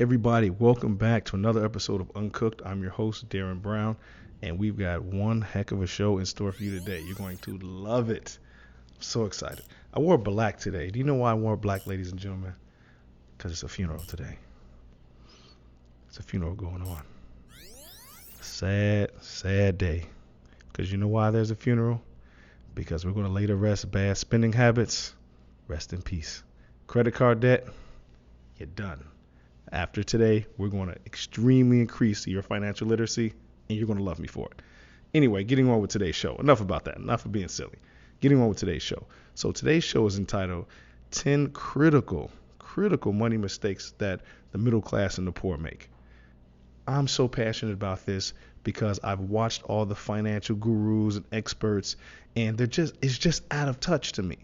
Everybody, welcome back to another episode of Uncooked. I'm your host, Darren Brown, and we've got one heck of a show in store for you today. You're going to love it. I'm so excited. I wore black today. Do you know why I wore black, ladies and gentlemen? Because it's a funeral today. It's a funeral going on. Sad, sad day. Because you know why there's a funeral? Because we're going to lay to rest bad spending habits. Rest in peace. Credit card debt, you're done. After today, we're going to extremely increase your financial literacy, and you're going to love me for it. Anyway, getting on with today's show. Enough about that. Enough of being silly. Getting on with today's show. So today's show is entitled 10 critical money mistakes that the middle class and the poor make. I'm so passionate about this because I've watched all the financial gurus and experts, and it's just out of touch to me.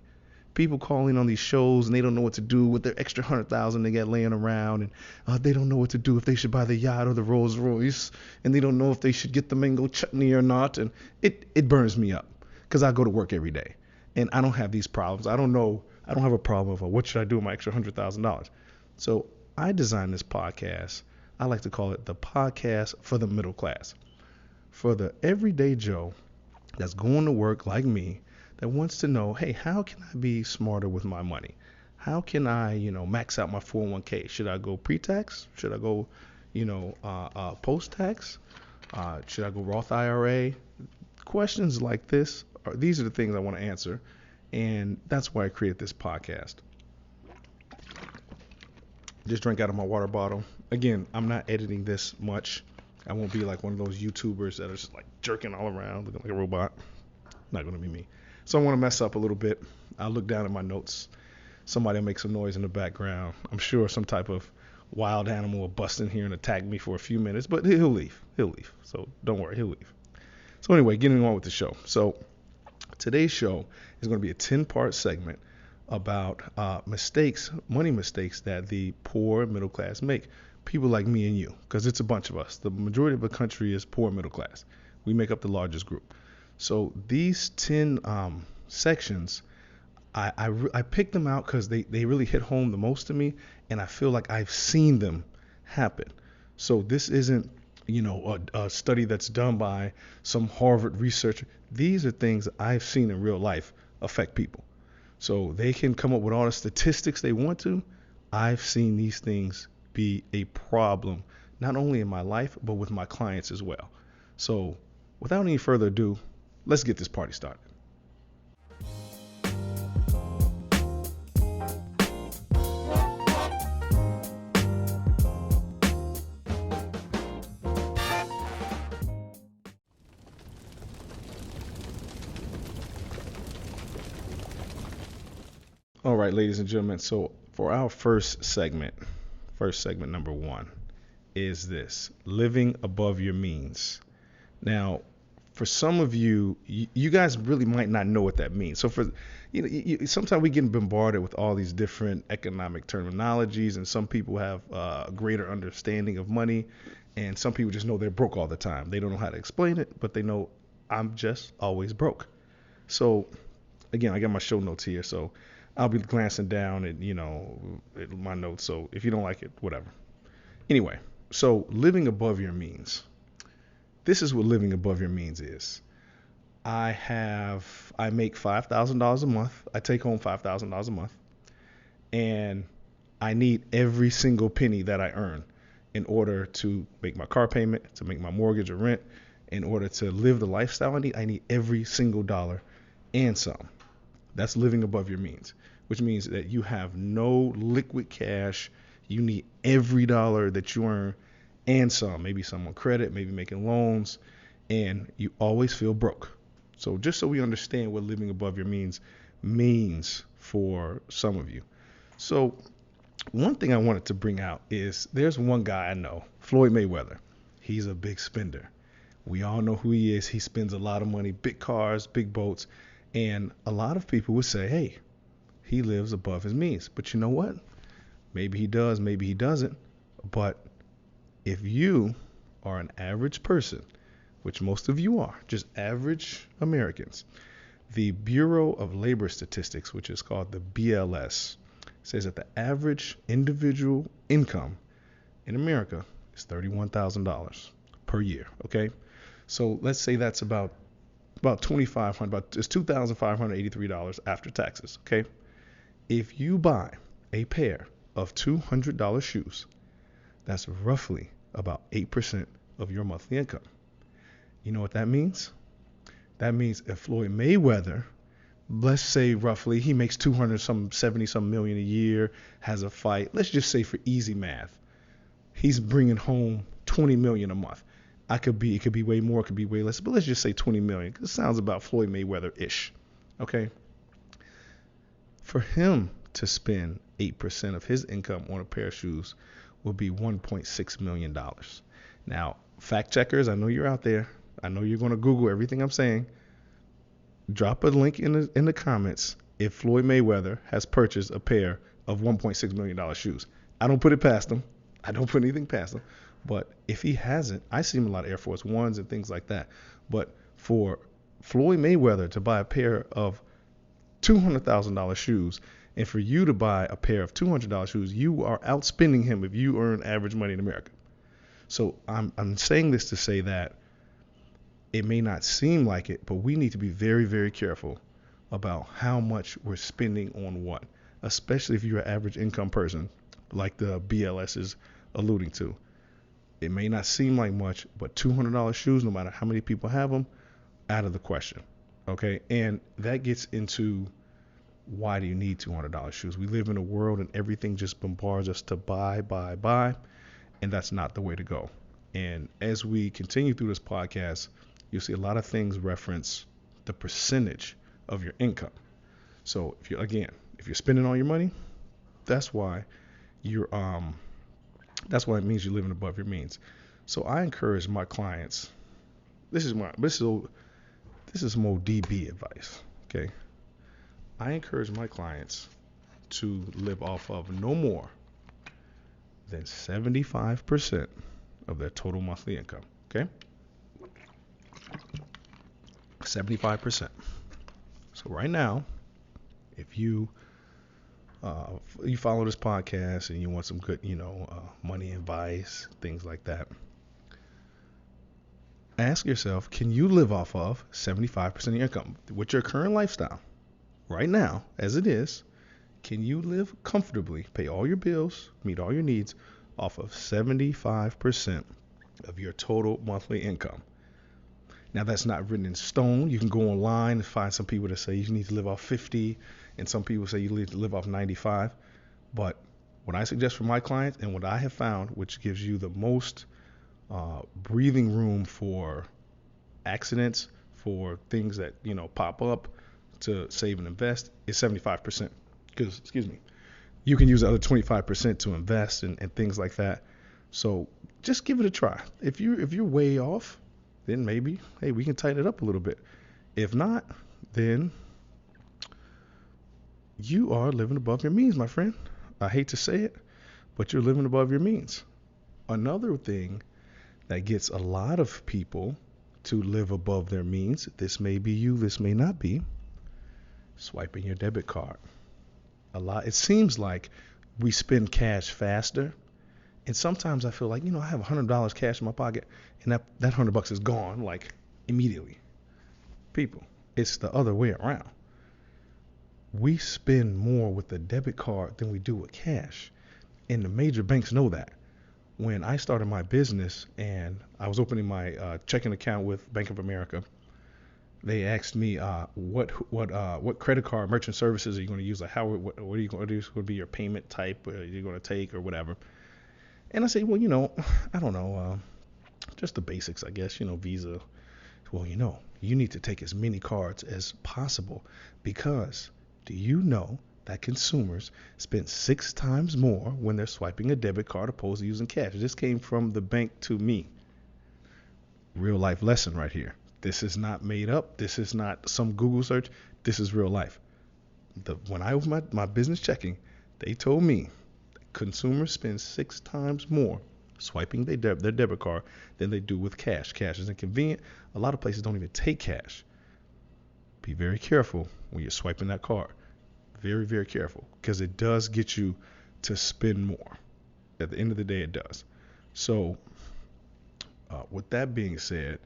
People calling on these shows and they don't know what to do with their extra 100,000 they get laying around, and they don't know what to do if they should buy the yacht or the Rolls Royce, and they don't know if they should get the mango chutney or not, and it burns me up because I go to work every day and I don't have these problems. I don't have a problem of what should I do with my extra $100,000. So I designed this podcast. I like to call it the podcast for the middle class, for the everyday Joe that's going to work like me, that wants to know, hey, how can I be smarter with my money? How can I, max out my 401k? Should I go pre-tax? Should I go, post-tax? Should I go Roth IRA? Questions like these are the things I want to answer, and that's why I created this podcast. Just drank out of my water bottle. Again, I'm not editing this much. I won't be like one of those YouTubers that are just like jerking all around, looking like a robot. Not going to be me. So I want to mess up a little bit. I'll look down at my notes. Somebody will make some noise in the background. I'm sure some type of wild animal will bust in here and attack me for a few minutes, but he'll leave. So don't worry, he'll leave. So anyway, getting on with the show. So today's show is going to be a 10-part segment about money mistakes that the poor middle class make. People like me and you, because it's a bunch of us. The majority of the country is poor middle class. We make up the largest group. So these 10 sections, I picked them out because they really hit home the most to me, and I feel like I've seen them happen. So this isn't, a study that's done by some Harvard researcher. These are things that I've seen in real life affect people. So they can come up with all the statistics they want to. I've seen these things be a problem, not only in my life, but with my clients as well. So without any further ado, let's get this party started. All right, ladies and gentlemen. So for our first segment number one is this: living above your means. Now, for some of you guys really might not know what that means. So sometimes we get bombarded with all these different economic terminologies, and some people have a greater understanding of money, and some people just know they're broke all the time. They don't know how to explain it, but they know I'm just always broke. So again, I got my show notes here, so I'll be glancing down at my notes. So if you don't like it, whatever. Anyway, so living above your means. This is what living above your means is. I make $5,000 a month. I take home $5,000 a month, and I need every single penny that I earn in order to make my car payment, to make my mortgage or rent, in order to live the lifestyle I need. I need every single dollar and some. That's living above your means, which means that you have no liquid cash. You need every dollar that you earn and some, maybe some on credit, maybe making loans, and you always feel broke. So just so we understand what living above your means for some of you. So one thing I wanted to bring out is there's one guy I know, Floyd Mayweather. He's a big spender. We all know who he is. He spends a lot of money, big cars, big boats, and a lot of people would say, hey, he lives above his means. But you know what? Maybe he does, maybe he doesn't. But if you are an average person, which most of you are, just average Americans, the Bureau of Labor Statistics, which is called the BLS, says that the average individual income in America is $31,000 per year. Okay, so let's say that's about 2,500, it's $2,583 after taxes. Okay, if you buy a pair of $200 shoes, that's roughly about 8% of your monthly income. You know what that means? That means if Floyd Mayweather, let's say roughly he makes 270 some million a year, has a fight, let's just say for easy math, he's bringing home 20 million a month. It could be way more, it could be way less, but let's just say 20 million, because it sounds about Floyd Mayweather-ish. Okay? For him to spend 8% of his income on a pair of shoes would be $1.6 million. Now, fact checkers, I know you're out there. I know you're going to Google everything I'm saying. Drop a link in the comments if Floyd Mayweather has purchased a pair of $1.6 million shoes. I don't put it past him. I don't put anything past him. But if he hasn't, I see him a lot of Air Force Ones and things like that. But for Floyd Mayweather to buy a pair of $200,000 shoes, and for you to buy a pair of $200 shoes, you are outspending him if you earn average money in America. So I'm saying this to say that it may not seem like it, but we need to be very, very careful about how much we're spending on what, especially if you're an average income person, like the BLS is alluding to. It may not seem like much, but $200 shoes, no matter how many people have them, out of the question. Okay, and that gets into why do you need $200 shoes? We live in a world and everything just bombards us to buy, and that's not the way to go. And as we continue through this podcast, you'll see a lot of things reference the percentage of your income. So if you're spending all your money, that's why it means you're living above your means. So I encourage my clients. This is some old DB advice. Okay, I encourage my clients to live off of no more than 75% of their total monthly income. Okay, 75%. So right now, if you follow this podcast and you want some good, money advice, things like that, ask yourself, can you live off of 75% of your income? With your current lifestyle, right now, as it is, can you live comfortably, pay all your bills, meet all your needs off of 75% of your total monthly income? Now, that's not written in stone. You can go online and find some people that say you need to live off 50, and some people say you need to live off 95. But what I suggest for my clients and what I have found, which gives you the most breathing room for accidents, for things that pop up, to save and invest, is 75%. Because, you can use the other 25% to invest and things like that. So just give it a try. If you're way off, then maybe, hey, we can tighten it up a little bit. If not, then you are living above your means, my friend. I hate to say it, but you're living above your means. Another thing that gets a lot of people to live above their means, this may be you, this may not be, swiping your debit card. It seems like we spend cash faster. And sometimes I feel like, I have $100 cash in my pocket, and that $100 is gone, like, immediately. People, it's the other way around. We spend more with the debit card than we do with cash. And the major banks know that. When I started my business and I was opening my checking account with Bank of America, they asked me what credit card merchant services are you going to use? Like, what are you going to do? What would be your payment type? Are you going to take or whatever? And I say, well, I don't know, just the basics, I guess, Visa. Well, you need to take as many cards as possible, because do you know that consumers spend 6 times more when they're swiping a debit card opposed to using cash? This came from the bank to me. Real life lesson right here. This is not made up. This is not some Google search. This is real life. When I opened my business checking, they told me consumers spend 6 times more swiping their debit card than they do with cash. Cash is inconvenient. A lot of places don't even take cash. Be very careful when you're swiping that card. Very, very careful, because it does get you to spend more. At the end of the day, it does. So, with that being said,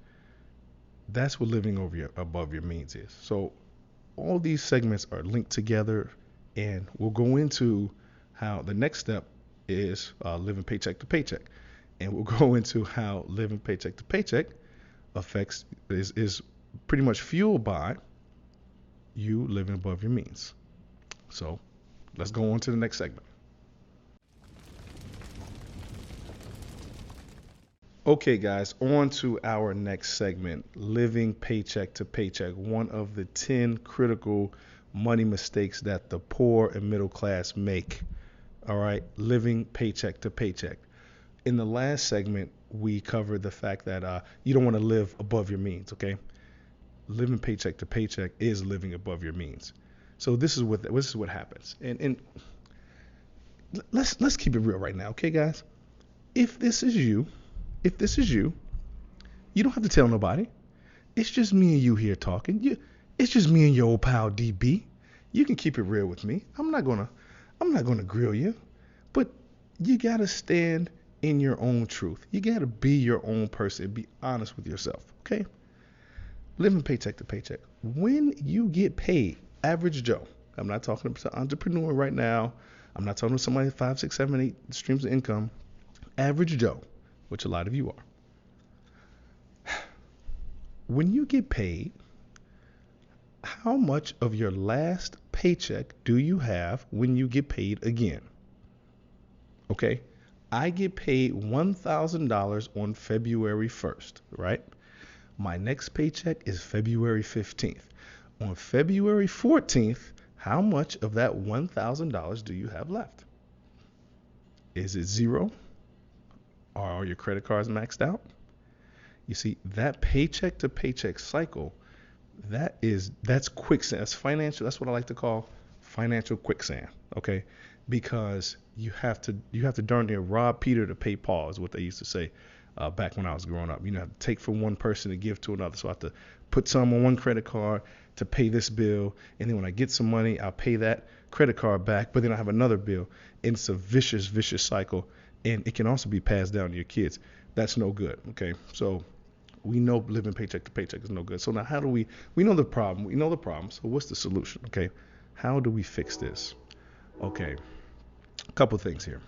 that's what living above your means is. So, all these segments are linked together, and we'll go into how the next step is living paycheck to paycheck, and we'll go into how living paycheck to paycheck affects is pretty much fueled by you living above your means. So let's go on to the next segment. Okay, guys, on to our next segment, living paycheck to paycheck, one of the 10 critical money mistakes that the poor and middle class make. All right, living paycheck to paycheck. In the last segment, we covered the fact that you don't want to live above your means, okay? Living paycheck to paycheck is living above your means. So this is what happens. And let's keep it real right now, okay, guys? If this is you, you don't have to tell nobody. It's just me and you here talking. It's just me and your old pal DB. You can keep it real with me. I'm not gonna grill you, but you gotta stand in your own truth. You gotta be your own person. Be honest with yourself, okay? Living paycheck to paycheck. When you get paid, average Joe. I'm not talking to an entrepreneur right now. I'm not talking to somebody with 5, 6, 7, 8 streams of income. Average Joe, which a lot of you are. When you get paid, how much of your last paycheck do you have when you get paid again? Okay, I get paid $1,000 on February 1st, right? My next paycheck is February 15th. On February 14th, how much of that $1,000 do you have left? Is it zero? Are all your credit cards maxed out? You see, that paycheck to paycheck cycle, that's quicksand. That's financial. That's what I like to call financial quicksand. Okay, because you have to darn near rob Peter to pay Paul is what they used to say back when I was growing up. You know, have to take from one person to give to another. So I have to put some on one credit card to pay this bill, and then when I get some money, I'll pay that credit card back. But then I have another bill, and it's a vicious cycle, and it can also be passed down to your kids. That's no good. Okay, so we know living paycheck to paycheck is no good. So now how do we know the problem. We know the problem. So what's the solution? Okay, how do we fix this? Okay, a couple things here.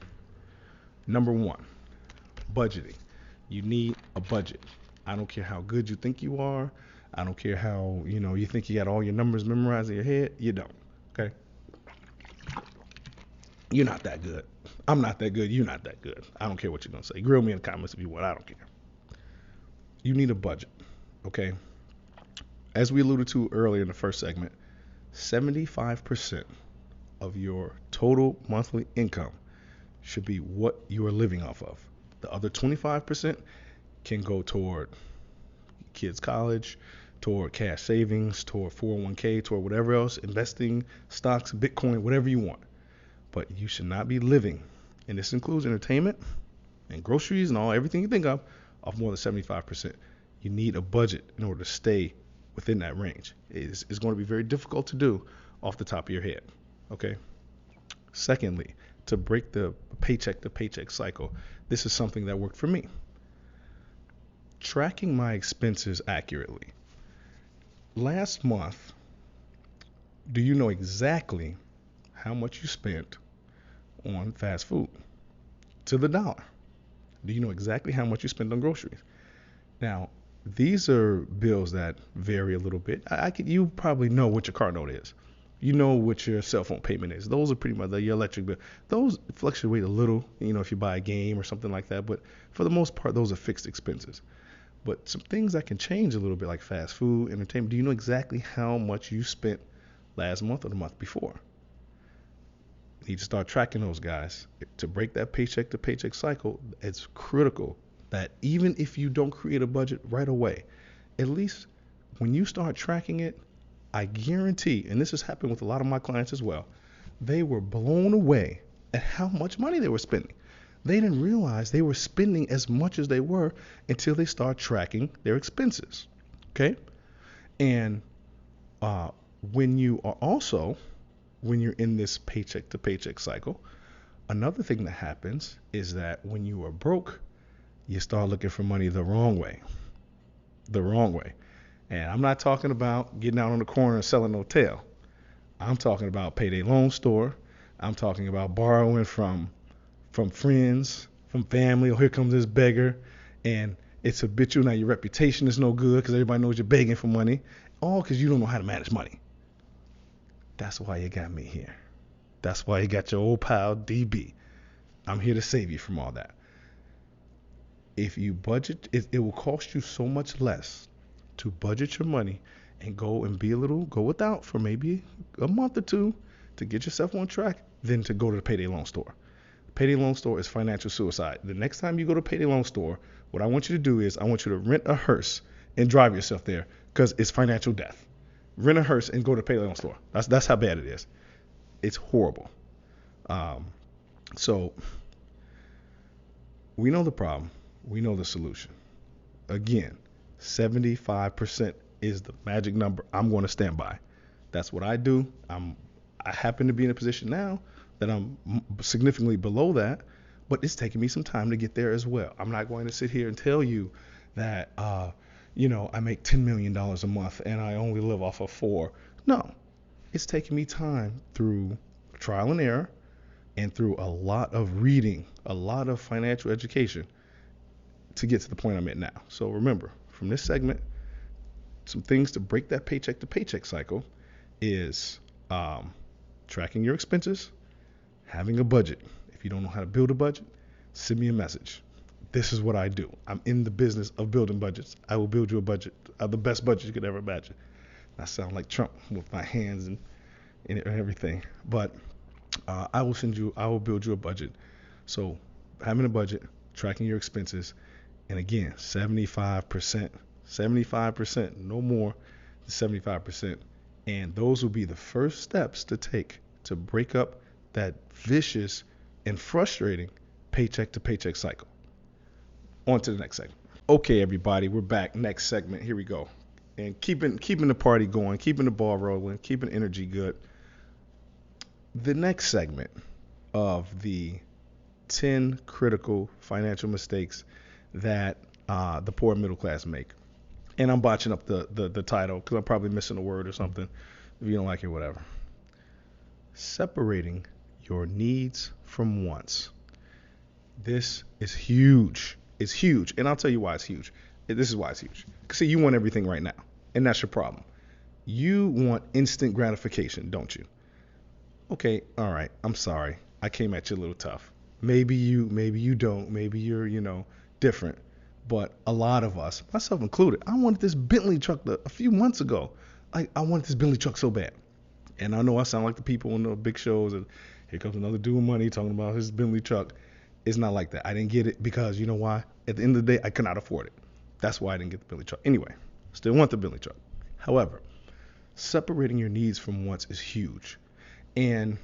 Number one, budgeting. You need a budget. I don't care how good you think you are. I don't care how, you think you got all your numbers memorized in your head. You don't. Okay? You're not that good. I'm not that good. You're not that good. I don't care what you're going to say. Grill me in the comments if you want. I don't care. You need a budget. Okay? As we alluded to earlier in the first segment, 75% of your total monthly income should be what you are living off of. The other 25% can go toward kids' college, toward cash savings, toward 401k, toward whatever else, investing, stocks, Bitcoin, whatever you want. But you should not be living, and this includes entertainment and groceries and everything you think of more than 75%. You need a budget in order to stay within that range. It's going to be very difficult to do off the top of your head. Okay? Secondly, to break the paycheck to paycheck cycle, this is something that worked for me. Tracking my expenses accurately. Last month, do you know exactly how much you spent on fast food? To the dollar. Do you know exactly how much you spent on groceries? Now, these are bills that vary a little bit. You probably know what your car note is. You know what your cell phone payment is. Those are pretty much your electric bill. Those fluctuate a little, if you buy a game or something like that. But for the most part, those are fixed expenses. But some things that can change a little bit, like fast food, entertainment. Do you know exactly how much you spent last month or the month before? You need to start tracking those, guys. To break that paycheck to paycheck cycle, it's critical that even if you don't create a budget right away, at least when you start tracking it, I guarantee, and this has happened with a lot of my clients as well, they were blown away at how much money they were spending. They didn't realize they were spending as much as they were until they start tracking their expenses. Okay? And when you're in this paycheck to paycheck cycle, another thing that happens is that when you are broke, you start looking for money the wrong way. The wrong way. And I'm not talking about getting out on the corner and selling no tail. I'm talking about payday loan store. I'm talking about borrowing from friends, from family. Oh, here comes this beggar, and it's habitual. Now your reputation is no good because everybody knows you're begging for money, all because you don't know how to manage money. That's why you got me here. That's why you got your old pal DB. I'm here to save you from all that. If you budget, it will cost you so much less to budget your money and go without for maybe a month or two to get yourself on track than to go to the payday loan store. Payday loan store is financial suicide. The next time you go to payday loan store, what I want you to do is I want you to rent a hearse and drive yourself there because it's financial death. Rent a hearse and go to payday loan store. That's how bad it is. It's horrible. So we know the problem. We know the solution. Again, 75% is the magic number I'm going to stand by. That's what I do. I happen to be in a position now that I'm significantly below that, but it's taking me some time to get there as well. I'm not going to sit here and tell you that, I make $10 million a month and I only live off of 4. No, it's taking me time through trial and error and through a lot of reading, a lot of financial education to get to the point I'm at now. So remember, from this segment, some things to break that paycheck to paycheck cycle is tracking your expenses, having a budget. If you don't know how to build a budget, send me a message. This is what I do. I'm in the business of building budgets. I will build you a budget, the best budget you could ever imagine. I sound like Trump with my hands and everything, but I will build you a budget. So having a budget, tracking your expenses, and again, 75%, no more than 75%. And those will be the first steps to take to break up that vicious and frustrating paycheck to paycheck cycle. On to the next segment. Okay, everybody, we're back. Next segment. Here we go. And keeping the party going, keeping the ball rolling, keeping energy good. The next segment of the 10 critical financial mistakes that the poor middle class make. And I'm botching up the title because I'm probably missing a word or something. If you don't like it, whatever. Separating your needs from wants. This is huge. It's huge. And I'll tell you why it's huge. This is why it's huge. Because see, you want everything right now. And that's your problem. You want instant gratification, don't you? Okay, all right. I'm sorry. I came at you a little tough. Maybe you don't. Maybe you're, different. But a lot of us, myself included, I wanted this Bentley truck a few months ago. I wanted this Bentley truck so bad. And I know I sound like the people on the big shows. And here comes another dude with money talking about his Bentley truck. It's not like that. I didn't get it because you know why? At the end of the day, I could not afford it. That's why I didn't get the Bentley truck. Anyway, still want the Bentley truck. However, separating your needs from wants is huge. And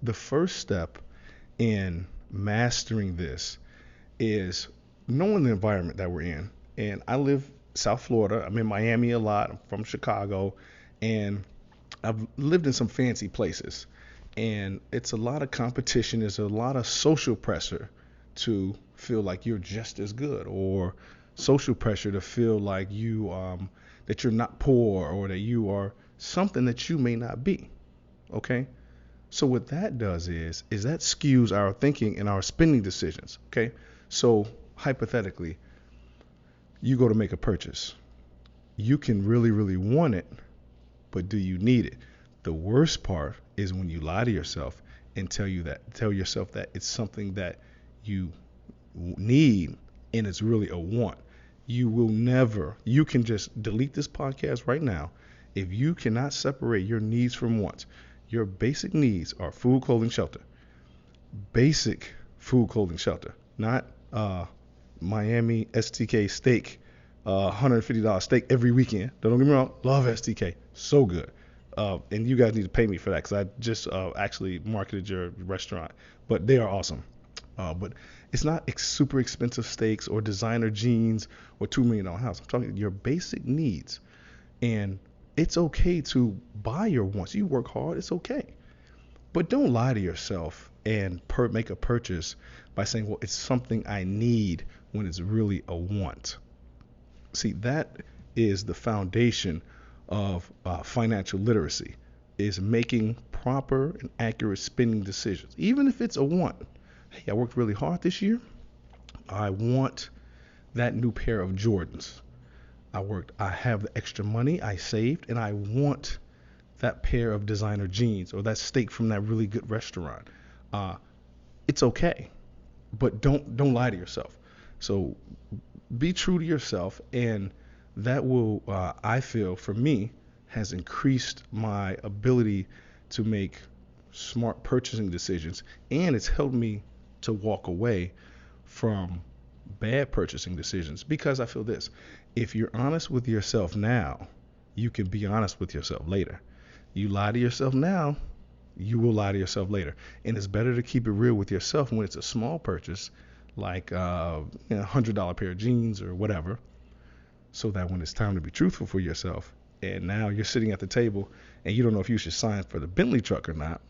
the first step in mastering this is knowing the environment that we're in. And I live South Florida. I'm in Miami a lot. I'm from Chicago. And I've lived in some fancy places. And it's a lot of competition. There's a lot of social pressure to feel like you're just as good, or social pressure to feel like that you're not poor, or that you are something that you may not be. Okay? So what that does is that skews our thinking and our spending decisions. Okay? So hypothetically, you go to make a purchase. You can really, really want it, but do you need it? The worst part is when you lie to yourself and tell yourself that it's something that you need and it's really a want. You can just delete this podcast right now. If you cannot separate your needs from wants, your basic needs are food, clothing, shelter. Basic food, clothing, shelter. Not Miami STK steak, $150 steak every weekend. Don't get me wrong, love STK. So good. And you guys need to pay me for that because I just actually marketed your restaurant. But they are awesome. But it's not super expensive steaks or designer jeans or $2 million house. I'm talking your basic needs. And it's okay to buy your wants. You work hard. It's okay. But don't lie to yourself and make a purchase by saying, well, it's something I need when it's really a want. See, that is the foundation of financial literacy, is making proper and accurate spending decisions, even if it's a want. Hey, I worked really hard this year. I want that new pair of Jordans. I have the extra money I saved, and I want that pair of designer jeans or that steak from that really good restaurant. It's okay, but don't lie to yourself. So be true to yourself, and that will, I feel, for me, has increased my ability to make smart purchasing decisions, and it's helped me to walk away from bad purchasing decisions, because I feel this: if you're honest with yourself now, you can be honest with yourself later. You lie to yourself now, you will lie to yourself later. And it's better to keep it real with yourself when it's a small purchase, like $100 pair of jeans or whatever, so that when it's time to be truthful for yourself, and now you're sitting at the table and you don't know if you should sign for the Bentley truck or not,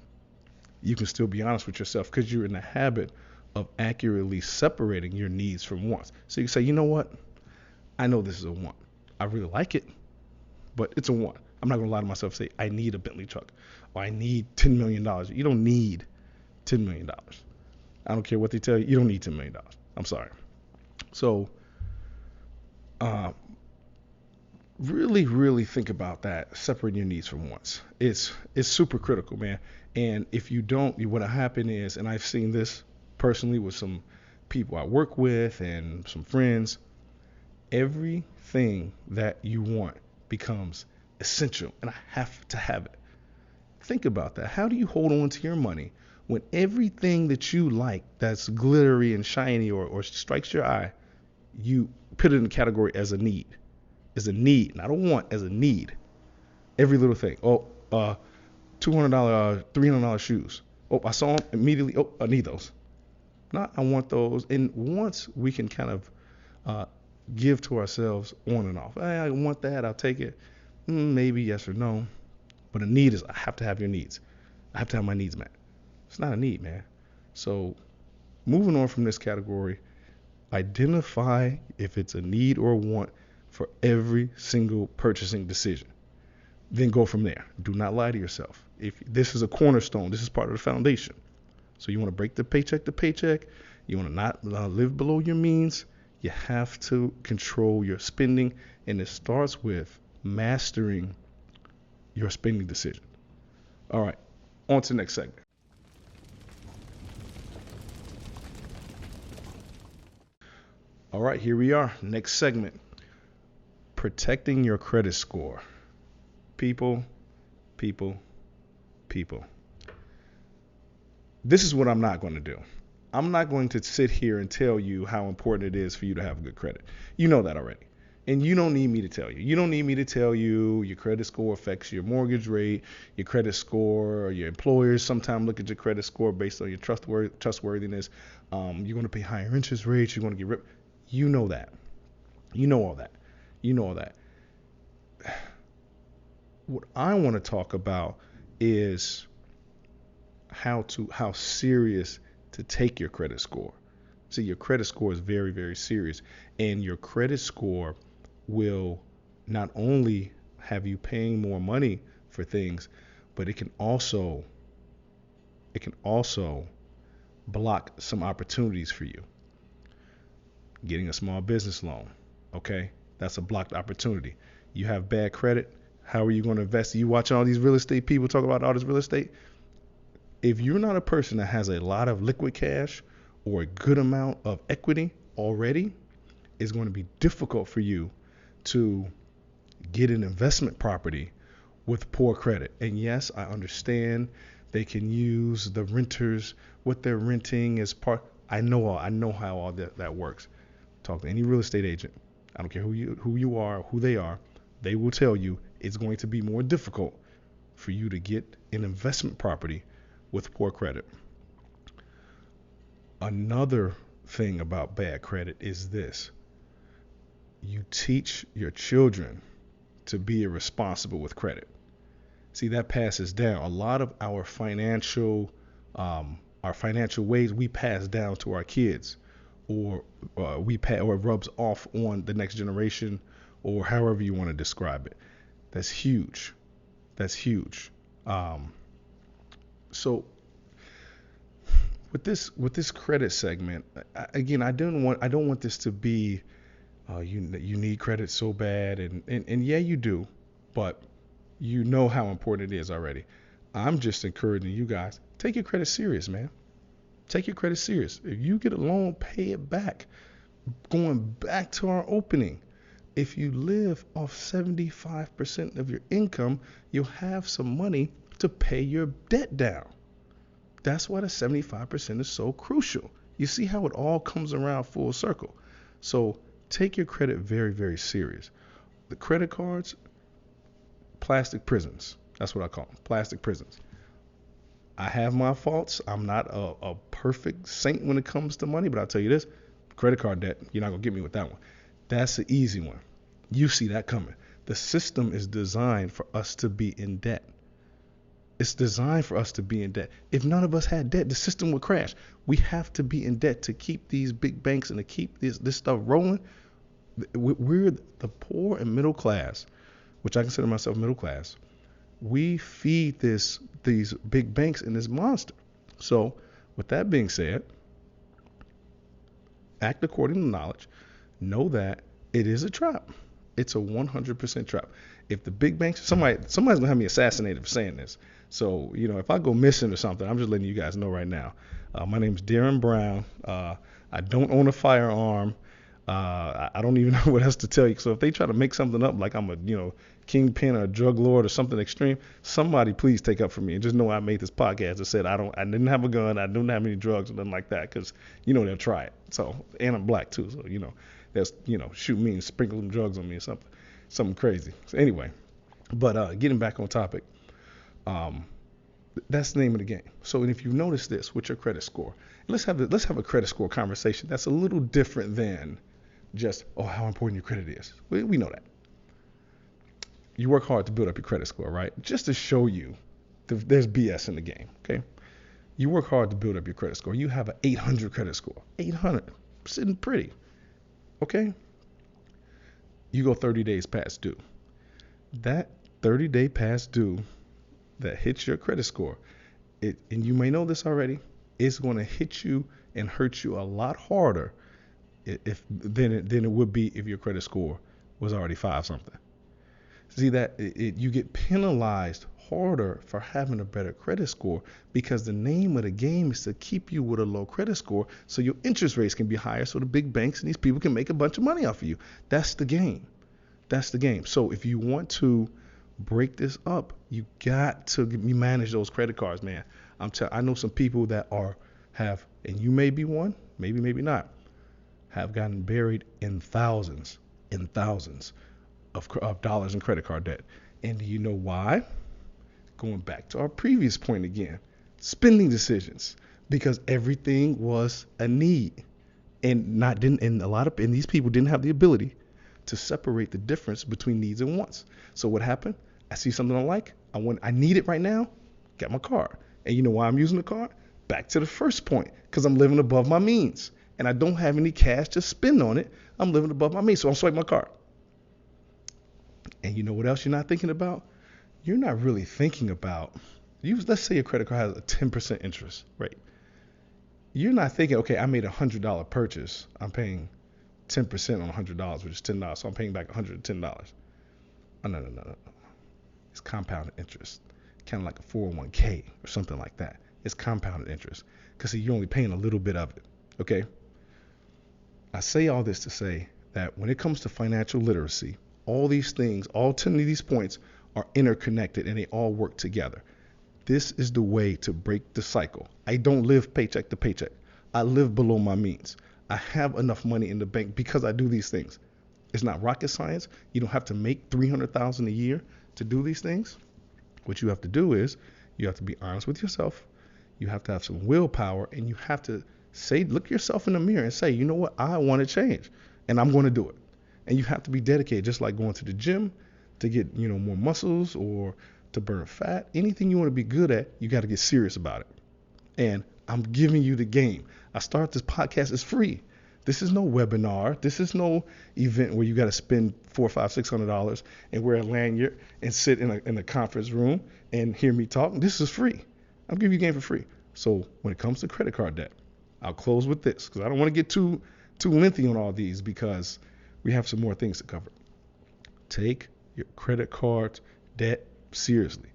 you can still be honest with yourself, because you're in the habit of accurately separating your needs from wants. So you say, you know what? I know this is a want. I really like it, but it's a want. I'm not going to lie to myself and say, I need a Bentley truck, or I need $10 million. You don't need $10 million. I don't care what they tell you. You don't need $10 million. I'm sorry. So really, really think about that, separating your needs from wants. It's super critical, man. And if you don't, what'll happen is, and I've seen this personally with some people I work with and some friends, everything that you want becomes essential, and I have to have it. Think about that. How do you hold on to your money when everything that you like that's glittery and shiny or strikes your eye, you put it in the category as a need? As a need, not a want, as a need. Every little thing. $200, $300 shoes. I saw them immediately. I need those. Not I want those. And once we can kind of give to ourselves on and off. Hey, I want that. I'll take it. Maybe yes or no. But a need is, I have to have your needs. I have to have my needs met. It's not a need, man. So moving on from this category, identify if it's a need or a want for every single purchasing decision. Then go from there. Do not lie to yourself. If this is a cornerstone, this is part of the foundation. So you want to break the paycheck to paycheck. You want to not live below your means. You have to control your spending, and it starts with mastering your spending decision. All right, on to the next segment. All right, here we are. Next segment. Protecting your credit score. People. This is what I'm not going to do. I'm not going to sit here and tell you how important it is for you to have good credit. You know that already. And you don't need me to tell you. You don't need me to tell you your credit score affects your mortgage rate, your credit score, or your employers sometimes look at your credit score based on your trustworthiness. You're going to pay higher interest rates. You're going to get ripped. You know that. You know all that. You know all that. What I want to talk about is how serious to take your credit score. See, your credit score is very, very serious, and your credit score will not only have you paying more money for things, but it can also block some opportunities for you. Getting a small business loan, okay? That's a blocked opportunity. You have bad credit. How are you going to invest? You watching all these real estate people talk about all this real estate? If you're not a person that has a lot of liquid cash or a good amount of equity already, it's going to be difficult for you to get an investment property with poor credit. And yes, I understand they can use the renters, what they're renting as part. I know how all that works. Talk to any real estate agent. I don't care who you are, who they are. They will tell you it's going to be more difficult for you to get an investment property with poor credit. Another thing about bad credit is this. You teach your children to be irresponsible with credit. See, that passes down. A lot of our financial ways we pass down to our kids, or or it rubs off on the next generation, or however you want to describe it. That's huge. That's huge. Um, so with this credit segment, again, I don't want this to be you need credit so bad, and yeah, you do, but you know how important it is already. I'm just encouraging you guys, take your credit serious, man. Take your credit serious. If you get a loan, pay it back. Going back to our opening, if you live off 75% of your income, you'll have some money to pay your debt down. That's why the 75% is so crucial. You see how it all comes around full circle. So take your credit very, very serious. The credit cards, plastic prisons. That's what I call them, plastic prisons. I have my faults. I'm not a perfect saint when it comes to money, but I'll tell you this, credit card debt, you're not going to get me with that one. That's the easy one. You see that coming. The system is designed for us to be in debt. It's designed for us to be in debt. If none of us had debt, the system would crash. We have to be in debt to keep these big banks and to keep this stuff rolling. We're the poor and middle class, which I consider myself middle class. We feed these big banks and this monster. So with that being said, act according to knowledge. Know that it is a trap. It's a 100% trap. If the big banks, somebody's gonna have me assassinated for saying this. So, if I go missing or something, I'm just letting you guys know right now. My name's Darren Brown. I don't own a firearm. I don't even know what else to tell you. So if they try to make something up like I'm a, kingpin or a drug lord or something extreme, somebody please take up for me and just know I made this podcast that said I didn't have a gun, I didn't have any drugs or nothing like that, because they'll try it. So, and I'm black too, so that's shoot me and sprinkle some drugs on me or something crazy. So anyway, but getting back on topic. That's the name of the game. So, and if you notice this with your credit score, let's have a credit score conversation that's a little different than just how important your credit is. We know that. You work hard to build up your credit score, right? Just to show you there's BS in the game. Okay, you work hard to build up your credit score. You have an 800 credit score, 800, sitting pretty. Okay, you go 30 days past due. That 30-day past due that hits your credit score, and you may know this already, it's going to hit you and hurt you a lot harder than it would be if your credit score was already 5 something. See that you get penalized harder for having a better credit score, because the name of the game is to keep you with a low credit score so your interest rates can be higher, so the big banks and these people can make a bunch of money off of you. That's the game. That's the game. So if you want to break this up, you got to manage those credit cards, man. I know some people that have, and you may be one, maybe not, have gotten buried in thousands of dollars in credit card debt. And do you know why? Going back to our previous point again, spending decisions, because everything was a need, and these people didn't have the ability to separate the difference between needs and wants. So what happened? I see something I like. I need it right now. Got my card. And you know why I'm using the card? Back to the first point, because I'm living above my means and I don't have any cash to spend on it. I'm living above my means, so I'm swiping my card. And you know what else you're not thinking about? You're not really thinking about, let's say your credit card has a 10% interest rate. You're not thinking, okay, I made a $100 purchase. I'm paying 10% on $100, which is $10. So I'm paying back $110. Oh, no. It's compounded interest, kind of like a 401k or something like that. It's compounded interest, because you're only paying a little bit of it. Okay. I say all this to say that when it comes to financial literacy, all these things, all 10 of these points are interconnected and they all work together. This is the way to break the cycle. I don't live paycheck to paycheck. I live below my means. I have enough money in the bank because I do these things. It's not rocket science. You don't have to make $300,000 a year to do these things. What you have to do is you have to be honest with yourself. You have to have some willpower, and you have to look yourself in the mirror and say, you know what, I want to change and I'm going to do it. And you have to be dedicated, just like going to the gym to get, more muscles, or to burn fat, anything you want to be good at, you got to get serious about it. And I'm giving you the game. I start this podcast, it's free. This is no webinar. This is no event where you got to spend $400, $500, $600 and wear a lanyard and sit in a conference room and hear me talk. This is free. I'm giving you a game for free. So when it comes to credit card debt, I'll close with this because I don't want to get too lengthy on all these because we have some more things to cover. Take your credit card debt seriously.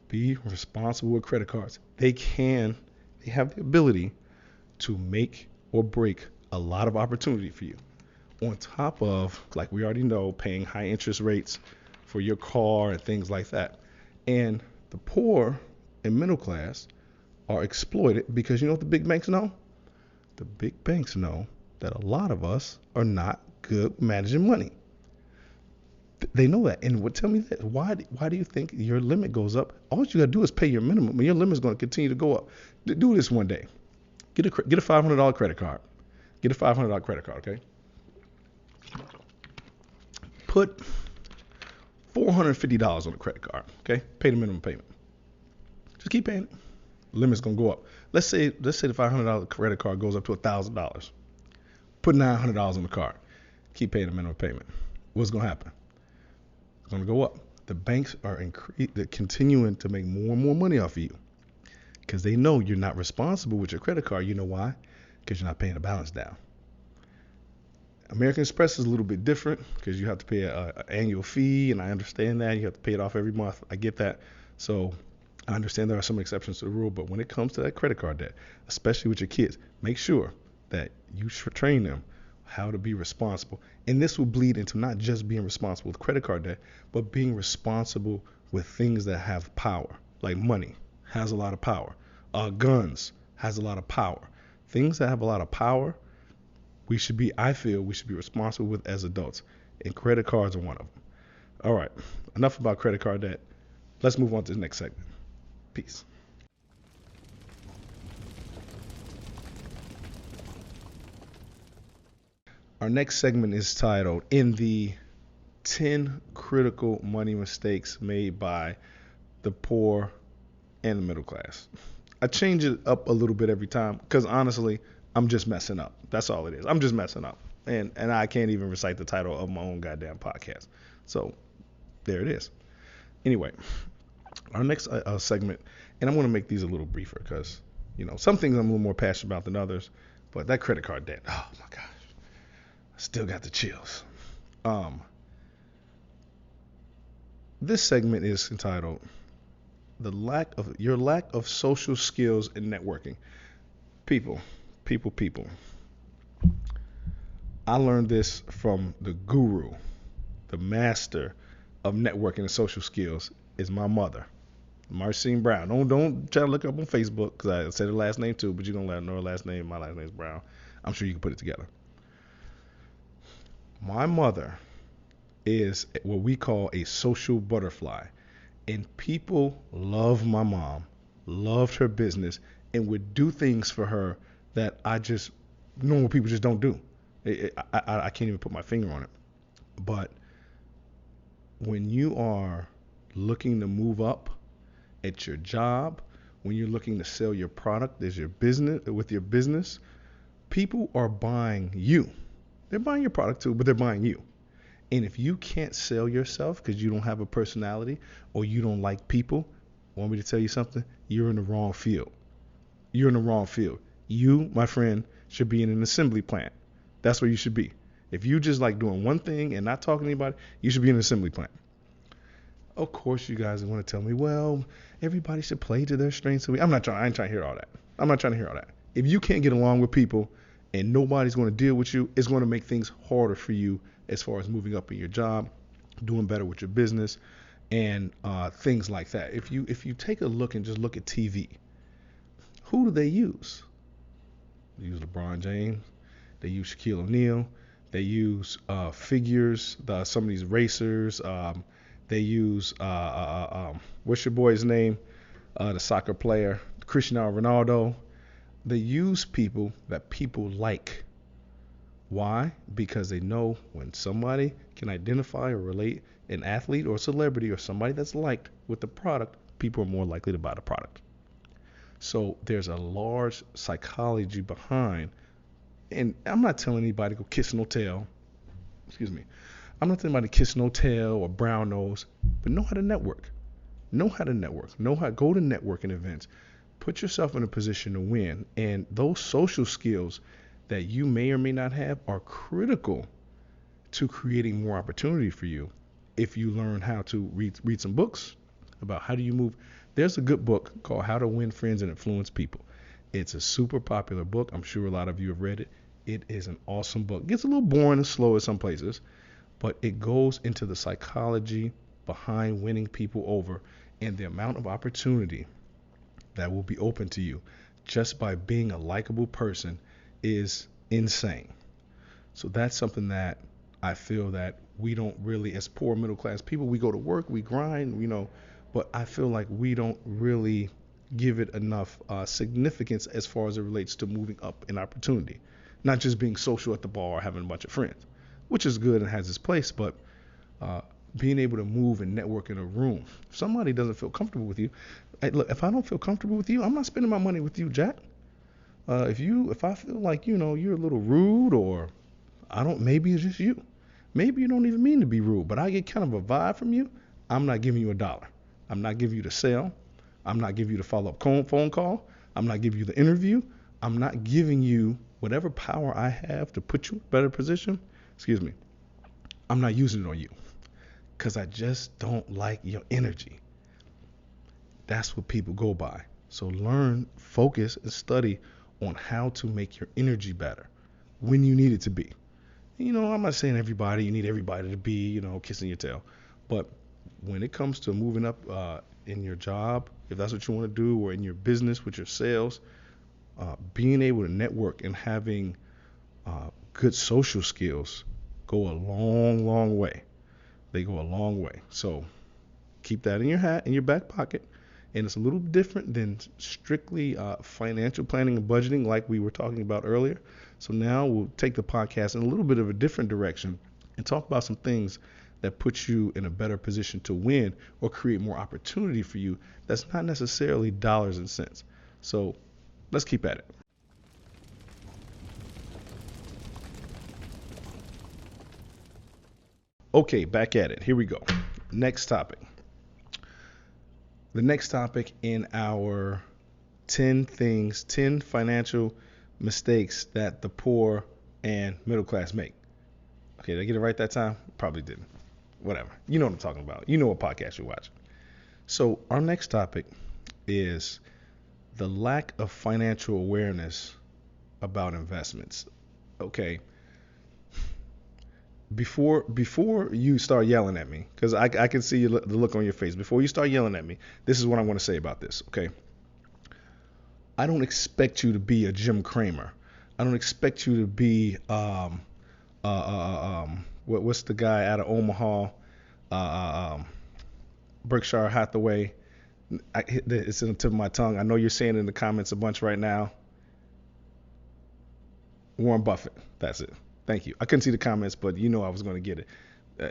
Be responsible with credit cards. They have the ability to make or break a lot of opportunity for you. On top of, like we already know, paying high interest rates for your car and things like that. And the poor and middle class are exploited because you know what the big banks know? The big banks know that a lot of us are not good managing money. They know that. And tell me this, why do you think your limit goes up? All you got to do is pay your minimum, and your limit is going to continue to go up. Do this one day. Get a $500 credit card. Get a $500 credit card, okay? Put $450 on the credit card, okay? Pay the minimum payment. Just keep paying it. Limit's going to go up. Let's say the $500 credit card goes up to $1,000. Put $900 on the card. Keep paying the minimum payment. What's going to happen? It's going to go up. The banks are continuing to make more and more money off of you because they know you're not responsible with your credit card. You know why? Because you're not paying the balance down. American Express is a little bit different because you have to pay an annual fee, and I understand that. You have to pay it off every month. I get that. So I understand there are some exceptions to the rule, but when it comes to that credit card debt, especially with your kids, make sure that you train them how to be responsible. And this will bleed into not just being responsible with credit card debt, but being responsible with things that have power, like money has a lot of power. Guns has a lot of power. Things that have a lot of power, I feel we should be responsible with as adults. And credit cards are one of them. All right, enough about credit card debt. Let's move on to the next segment. Peace. Our next segment is titled, In the 10 Critical Money Mistakes Made by the Poor and the Middle Class. I change it up a little bit every time because honestly, I'm just messing up. That's all it is. I'm just messing up. And I can't even recite the title of my own goddamn podcast. So there it is. Anyway, our next segment, and I'm going to make these a little briefer because, you know, some things I'm a little more passionate about than others, but that credit card debt, oh my gosh, I still got the chills. This segment is entitled, Your Lack of Social Skills and Networking. People. I learned this from the guru, the master of networking and social skills is my mother, Marcine Brown. Don't try to look her up on Facebook because I said her last name too, but you don't let her know her last name. My last name is Brown. I'm sure you can put it together. My mother is what we call a social butterfly, and people love my mom, loved her business, and would do things for her that normal people just don't do. I can't even put my finger on it. But when you are looking to move up at your job, when you're looking to sell your product as your business, people are buying you. They're buying your product too, but they're buying you. And if you can't sell yourself because you don't have a personality or you don't like people, want me to tell you something? You're in the wrong field. You, my friend, should be in an assembly plant. That's where you should be. If you just like doing one thing and not talking to anybody, you should be in an assembly plant. Of course, you guys want to tell me, well, everybody should play to their strengths. I ain't trying to hear all that. I'm not trying to hear all that. If you can't get along with people and nobody's going to deal with you, it's going to make things harder for you as far as moving up in your job, doing better with your business, and things like that. If you take a look and just look at TV, who do they use? They use LeBron James. They use Shaquille O'Neal. They use figures, some of these racers. They use, what's your boy's name? The soccer player, Cristiano Ronaldo. They use people that people like. Why? Because they know when somebody can identify or relate an athlete or celebrity or somebody that's liked with the product, people are more likely to buy the product. So there's a large psychology behind, and I'm not telling anybody to go kiss no tail. Excuse me. I'm not telling anybody to kiss no tail or brown nose, but know how to network. Know how to network. Know how to go to networking events. Put yourself in a position to win. And those social skills that you may or may not have are critical to creating more opportunity for you if you learn how to read some books about how do you move. There's a good book called How to Win Friends and Influence People. It's a super popular book. I'm sure a lot of you have read it. It is an awesome book. It gets a little boring and slow at some places, but it goes into the psychology behind winning people over and the amount of opportunity that will be open to you just by being a likable person is insane. So that's something that I feel that we don't really, as poor middle class people, we go to work, we grind, but I feel like we don't really give it enough significance as far as it relates to moving up in opportunity. Not just being social at the bar or having a bunch of friends, which is good and has its place, but being able to move and network in a room. If somebody doesn't feel comfortable with you, look, if I don't feel comfortable with you, I'm not spending my money with you, Jack. If I feel like, you're a little rude, or maybe it's just you. Maybe you don't even mean to be rude, but I get kind of a vibe from you. I'm not giving you $1. I'm not giving you the sale. I'm not giving you the follow-up phone call. I'm not giving you the interview. I'm not giving you whatever power I have to put you in a better position. Excuse me. I'm not using it on you because I just don't like your energy. That's what people go by. So learn, focus, and study on how to make your energy better when you need it to be. I'm not saying you need everybody to be, kissing your tail. But when it comes to moving up in your job, if that's what you want to do, or in your business with your sales, being able to network and having good social skills go a long, long way. They go a long way. So keep that in your back pocket. And it's a little different than strictly financial planning and budgeting like we were talking about earlier. So now we'll take the podcast in a little bit of a different direction and talk about some things that put you in a better position to win or create more opportunity for you that's not necessarily dollars and cents. So let's keep at it. Okay, back at it. Here we go. Next topic. The next topic in our 10 financial mistakes that the poor and middle class make. Okay, did I get it right that time? Probably didn't. Whatever. You know what I'm talking about. You know what podcast you watch. So our next topic is the lack of financial awareness about investments. Okay. Before you start yelling at me, because I can see the look on your face. Before you start yelling at me, this is what I want to say about this, okay? I don't expect you to be a Jim Cramer. I don't expect you to be what's the guy out of Omaha, Berkshire Hathaway. It's in the tip of my tongue. I know you're saying it in the comments a bunch right now. Warren Buffett. That's it. Thank you. I couldn't see the comments, but I was going to get it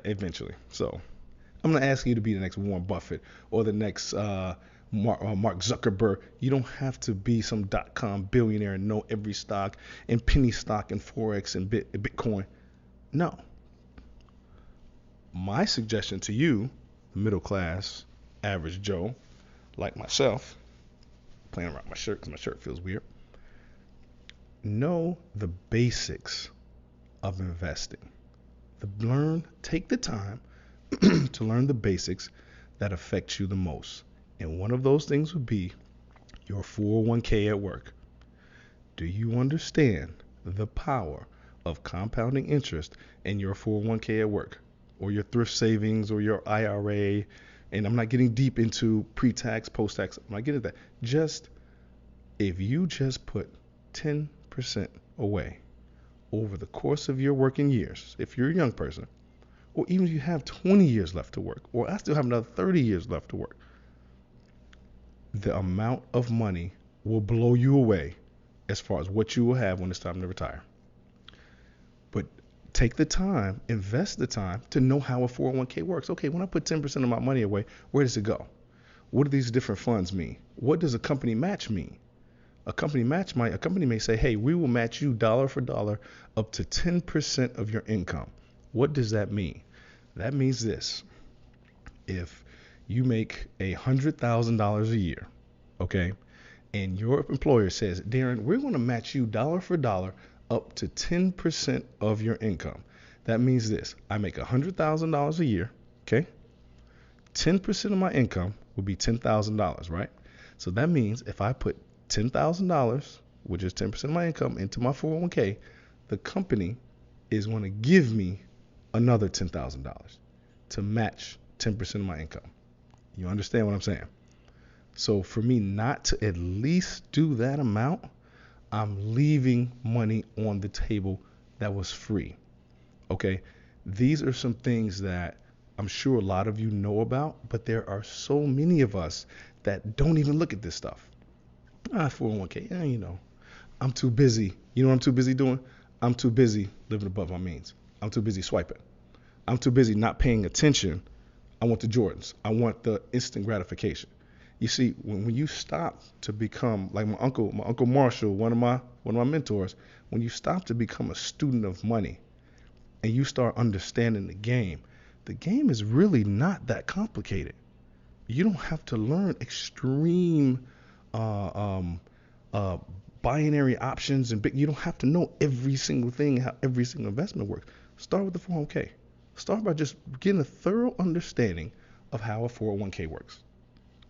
eventually. So I'm going to ask you to be the next Warren Buffett or the next Mark Zuckerberg. You don't have to be some .com billionaire and know every stock and penny stock and Forex and Bitcoin. No. My suggestion to you, middle class, average Joe, like myself, playing around my shirt because my shirt feels weird, know the basics of investing. Take the time to learn the basics that affect you the most. And one of those things would be your 401k at work. Do you understand the power of compounding interest in your 401k at work, or your thrift savings, or your IRA? And I'm not getting deep into pre-tax, post-tax. I'm not getting that. If you just put 10% away over the course of your working years, if you're a young person, or even if you have 20 years left to work, or I still have another 30 years left to work, the amount of money will blow you away as far as what you will have when it's time to retire. take the time, invest the time to know how a 401k works. Okay, when I put 10% of my money away, where does it go? What do these different funds mean? What does a company match mean? A company may say, hey, we will match you dollar for dollar up to 10% of your income. What does that mean? That means this. If you make $100,000 a year, okay, and your employer says, Darren, we're going to match you dollar for dollar up to 10% of your income. That means this. I make $100,000 a year, okay? 10% of my income would be $10,000, right? So that means if I put $10,000, which is 10% of my income, into my 401k, the company is going to give me another $10,000 to match 10% of my income. You understand what I'm saying? So for me not to at least do that amount, I'm leaving money on the table that was free. Okay? These are some things that I'm sure a lot of you know about, but there are so many of us that don't even look at this stuff. 401k, I'm too busy. You know what I'm too busy doing? I'm too busy living above my means. I'm too busy swiping. I'm too busy not paying attention. I want the Jordans. I want the instant gratification. You see, when you stop to become like my uncle Marshall, one of my mentors, when you stop to become a student of money and you start understanding the game is really not that complicated. You don't have to learn extreme binary options and you don't have to know every single thing, how every single investment works. Start with the 401k. Start by just getting a thorough understanding of how a 401k works.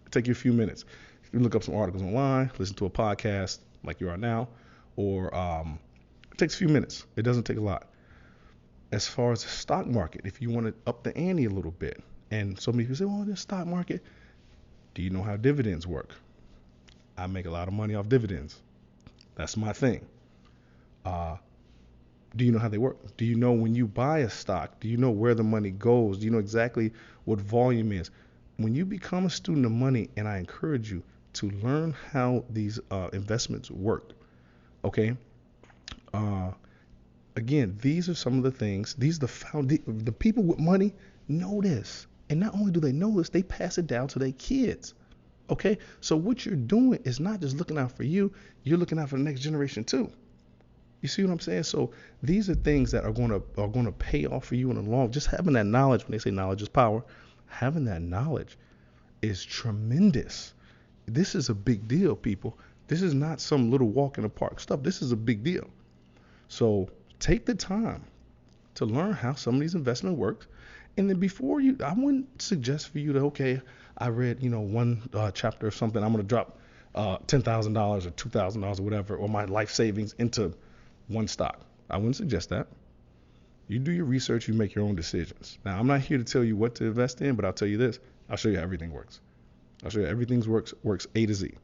It'll take you a few minutes. You can look up some articles online, listen to a podcast like you are now, or it takes a few minutes. It doesn't take a lot. As far as the stock market, if you want to up the ante a little bit, and so many people say, well, the stock market, do you know how dividends work? I make a lot of money off dividends. That's my thing. Do you know how they work? Do you know when you buy a stock, do you know where the money goes? Do you know exactly what volume is? When you become a student of money, and I encourage you to learn how these investments work, okay? Again, these are some of the things, the people with money know this. And not only do they know this, they pass it down to their kids. Okay? So what you're doing is not just looking out for you, you're looking out for the next generation too. You see what I'm saying? So these are things that are going to pay off for you in the long. Just having that knowledge, when they say knowledge is power, having that knowledge is tremendous. This is a big deal, people. This is not some little walk in the park stuff. This is a big deal. So take the time to learn how some of these investments work. And then I wouldn't suggest for you to, okay, I read, one chapter of something, I'm going to drop $10,000 or $2,000 or whatever, or my life savings into one stock. I wouldn't suggest that. You do your research, you make your own decisions. Now, I'm not here to tell you what to invest in, but I'll tell you this. I'll show you how everything works. I'll show you everything works A to Z. I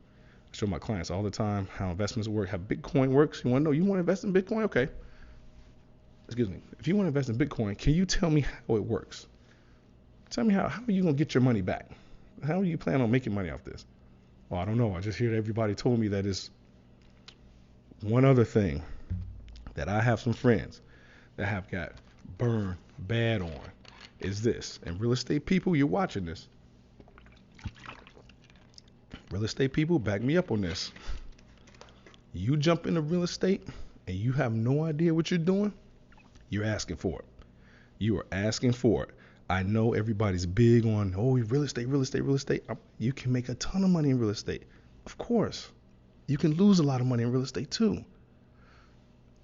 show my clients all the time how investments work, how Bitcoin works. You want to know, you want to invest in Bitcoin? Okay. Excuse me. If you want to invest in Bitcoin, can you tell me how it works? Tell me how are you going to get your money back? How do you plan on making money off this? Well, I don't know. I just hear everybody told me that is one other thing that I have some friends that have got burned bad on is this. And real estate people, you're watching this. Real estate people, back me up on this. You jump into real estate and you have no idea what you're doing, you're asking for it. You are asking for it. I know everybody's big on, real estate. You can make a ton of money in real estate. Of course. You can lose a lot of money in real estate too.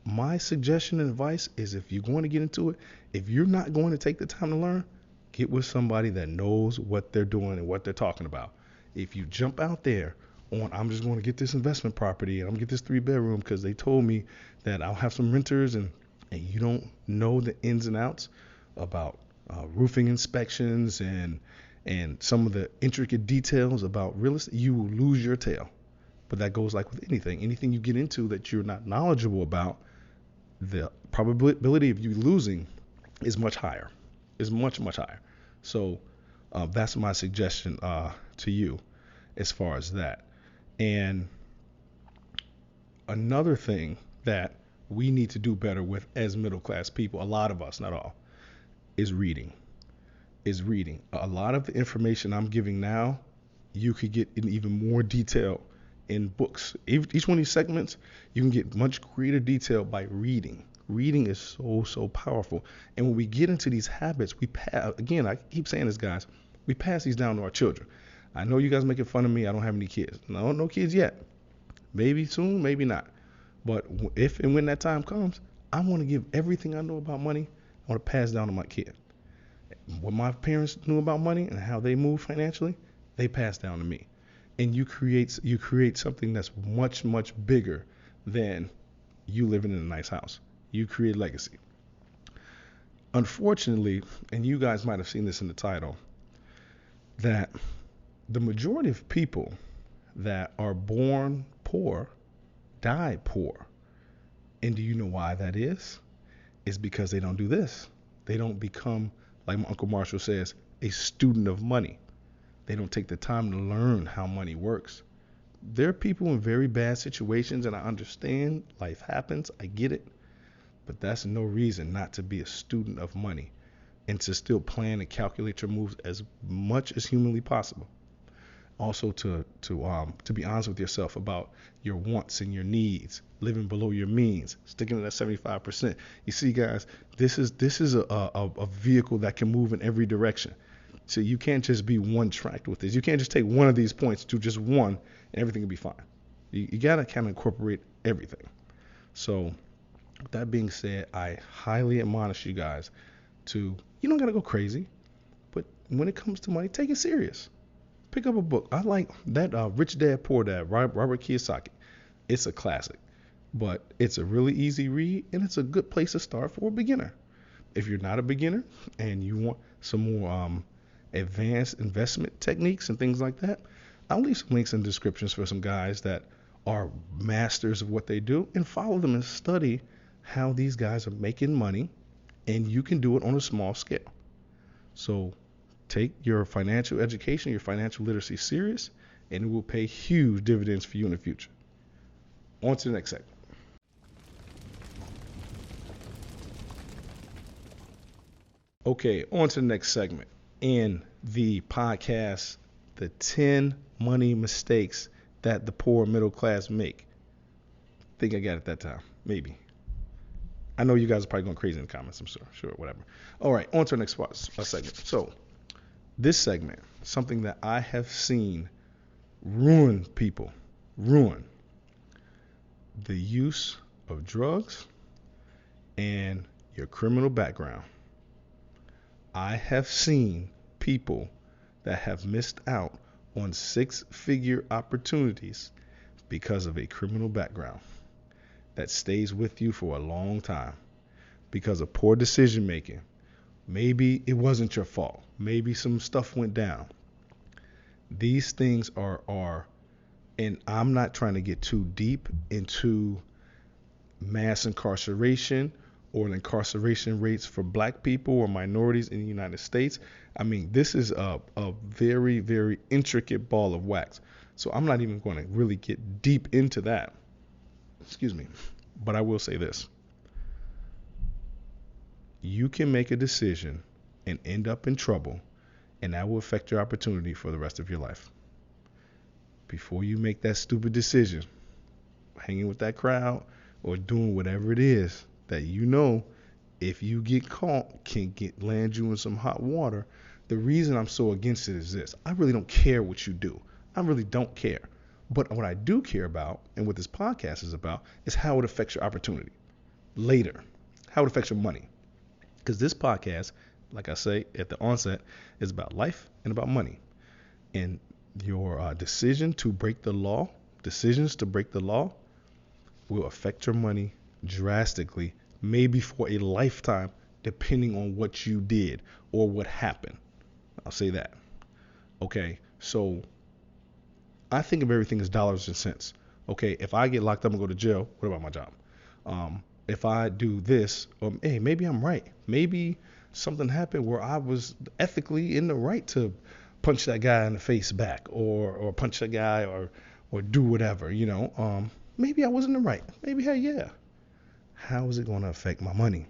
My suggestion and advice is, if you're going to get into it, if you're not going to take the time to learn, get with somebody that knows what they're doing and what they're talking about. If you jump out there on, I'm just going to get this investment property and I'm going to get this 3-bedroom because they told me that I'll have some renters, and you don't know the ins and outs about roofing inspections and some of the intricate details about real estate, you will lose your tail. But that goes like with anything you get into that you're not knowledgeable about, the probability of you losing is much higher, much higher. So that's my suggestion to you as far as that. And another thing that we need to do better with as middle class people, a lot of us, not all, is reading. Is reading. A lot of the information I'm giving now, you could get in even more detail in books. Each one of these segments, you can get much greater detail by reading. Reading is so powerful. And when we get into these habits, we pass, again, I keep saying this, guys, we pass these down to our children. I know you guys making fun of me. I don't have any kids. No kids yet. Maybe soon, maybe not. But if and when that time comes, I want to give everything I know about money, I want to pass down to my kid. What my parents knew about money and how they move financially, they pass down to me. And you create something that's much bigger than you living in a nice house. You create legacy. Unfortunately, and you guys might have seen this in the title, that the majority of people that are born poor die poor. And do you know why that is? It's because they don't do this. They don't become, like my Uncle Marshall says, a student of money. They don't take the time to learn how money works. There are people in very bad situations, and I understand life happens. I get it. But that's no reason not to be a student of money and to still plan and calculate your moves as much as humanly possible. Also to be honest with yourself about your wants and your needs, living below your means, sticking to that 75%. You see, guys, this is a vehicle that can move in every direction. So you can't just be one tracked with this. You can't just take one of these points to just one and everything will be fine. You gotta kind of incorporate everything. So with that being said, I highly admonish you guys to, you don't gotta go crazy, but when it comes to money, take it serious. Pick up a book. I like that Rich Dad Poor Dad, Robert Kiyosaki. It's a classic, but it's a really easy read, and it's a good place to start for a beginner. If you're not a beginner and you want some more advanced investment techniques and things like that, I'll leave some links in the descriptions for some guys that are masters of what they do, and follow them and study how these guys are making money, and you can do it on a small scale. So take your financial education, your financial literacy serious, and it will pay huge dividends for you in the future. On to the next segment. Okay, on to the next segment. In the podcast, the 10 money mistakes that the poor middle class make. Think I got it that time. Maybe. I know you guys are probably going crazy in the comments. I'm sure, whatever. All right, on to the next segment. So, this segment, something that I have seen ruin people, the use of drugs and your criminal background. I have seen people that have missed out on 6-figure opportunities because of a criminal background that stays with you for a long time because of poor decision making. Maybe it wasn't your fault. Maybe some stuff went down. These things are, and I'm not trying to get too deep into mass incarceration or the incarceration rates for black people or minorities in the United States. I mean, this is a very, very intricate ball of wax. So I'm not even going to really get deep into that. Excuse me. But I will say this. You can make a decision and end up in trouble, and that will affect your opportunity for the rest of your life. Before you make that stupid decision, hanging with that crowd or doing whatever it is that you know, if you get caught, can land you in some hot water. The reason I'm so against it is this. I really don't care what you do. I really don't care. But what I do care about, and what this podcast is about, is how it affects your opportunity later, how it affects your money. Because this podcast, like I say at the onset, is about life and about money. And your decisions to break the law will affect your money drastically, maybe for a lifetime, depending on what you did or what happened. I'll say that. Okay, so I think of everything as dollars and cents. Okay, if I get locked up and go to jail, what about my job? If I do this, hey, maybe I'm right. Maybe something happened where I was ethically in the right to punch that guy in the face back, or punch that guy, or do whatever. Maybe I was in the right. Maybe, hey, yeah. how is it going to affect my money?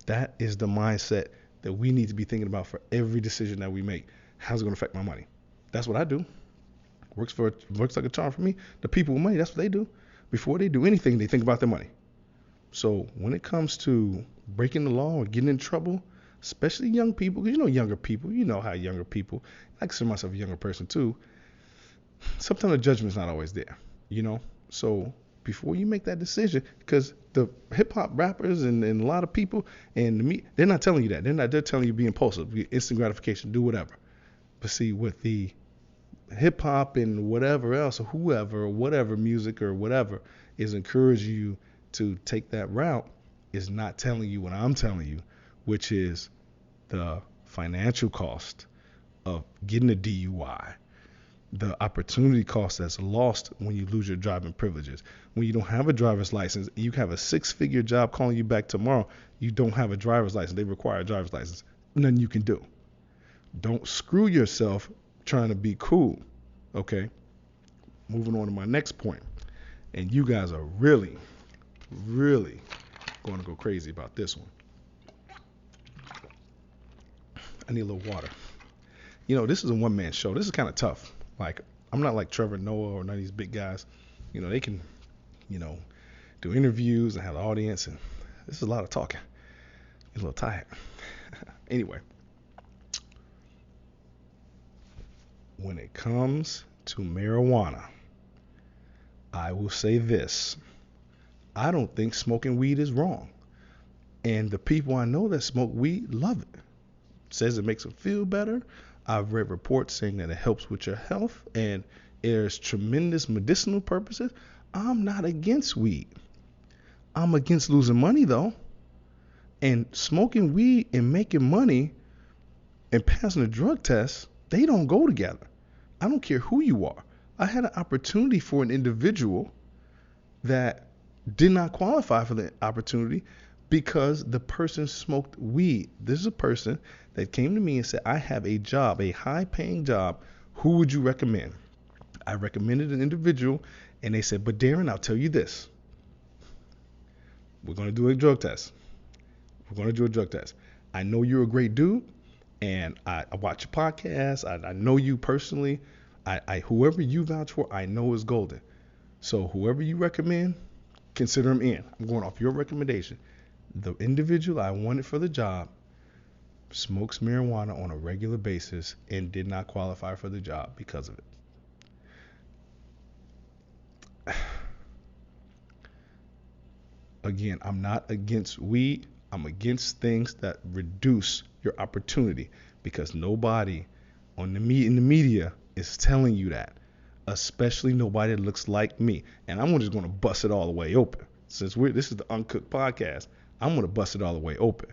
That is the mindset that we need to be thinking about for every decision that we make. How's it going to affect my money? That's what I do. Works like a charm for me. The people with money, that's what they do. Before they do anything, they think about their money. So when it comes to breaking the law or getting in trouble, especially young people, because younger people, how younger people, I consider myself a younger person too, sometimes the judgment's not always there. So before you make that decision, because the hip hop rappers and a lot of people and me, they're not telling you that. They're telling you be impulsive, be instant gratification, do whatever. But see, with the hip hop and whatever else, or whoever, or whatever music or whatever is encouraging you to take that route, is not telling you what I'm telling you, which is the financial cost of getting a DUI, the opportunity cost that's lost when you lose your driving privileges. When you don't have a driver's license, you have a 6-figure job calling you back tomorrow, you don't have a driver's license. They require a driver's license. Nothing you can do. Don't screw yourself trying to be cool. Okay? Moving on to my next point. And you guys are really, really going to go crazy about this one. I need a little water. This is a one-man show. This is kind of tough. Like, I'm not like Trevor Noah or none of these big guys. They can, do interviews and have an audience, and this is a lot of talking. I'm a little tired. Anyway, when it comes to marijuana, I will say this. I don't think smoking weed is wrong. And the people I know that smoke weed love it. Says it makes them feel better. I've read reports saying that it helps with your health and there's tremendous medicinal purposes. I'm not against weed. I'm against losing money though. And smoking weed and making money and passing a drug test, they don't go together. I don't care who you are. I had an opportunity for an individual that did not qualify for the opportunity because the person smoked weed. This is a person that came to me and said, I have a job, a high-paying job. Who would you recommend? I recommended an individual, and they said, but Darren, I'll tell you this. We're going to do a drug test. I know you're a great dude, and I watch your podcast. I know you personally. Whoever you vouch for, I know is golden. So whoever you recommend, consider him in. I'm going off your recommendation. The individual I wanted for the job smokes marijuana on a regular basis and did not qualify for the job because of it. Again, I'm not against weed. I'm against things that reduce your opportunity because nobody in the media is telling you that, especially nobody that looks like me. And I'm just going to bust it all the way open. Since this is the Uncooked podcast, I'm going to bust it all the way open.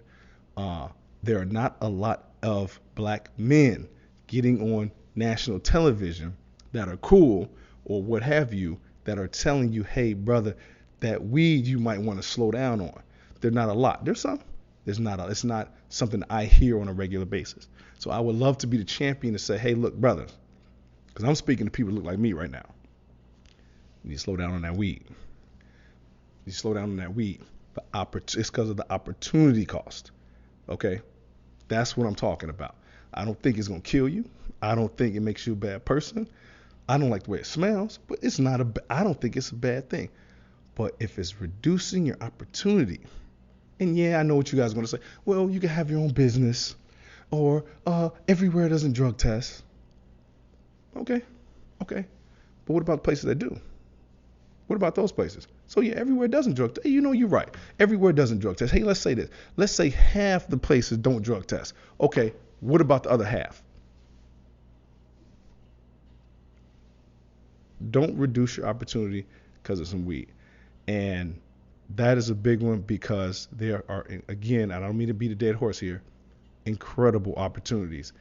There are not a lot of black men getting on national television that are cool or what have you that are telling you, hey, brother, that weed you might want to slow down on. They're not a lot. There's some. It's not something I hear on a regular basis. So I would love to be the champion to say, hey, look, brothers, because I'm speaking to people who look like me right now. You need to slow down on that weed. It's because of the opportunity cost. Okay? That's what I'm talking about. I don't think it's going to kill you. I don't think it makes you a bad person. I don't like the way it smells, but I don't think it's a bad thing. But if it's reducing your opportunity, and yeah, I know what you guys are going to say. Well, you can have your own business, or everywhere doesn't drug test. Okay. But what about places that do? What about those places? So yeah, everywhere doesn't drug test. Hey, you're right. Everywhere doesn't drug test. Hey, let's say this. Let's say half the places don't drug test. Okay, what about the other half? Don't reduce your opportunity because of some weed. And that is a big one because there are, again, I don't mean to beat a dead horse here, incredible opportunities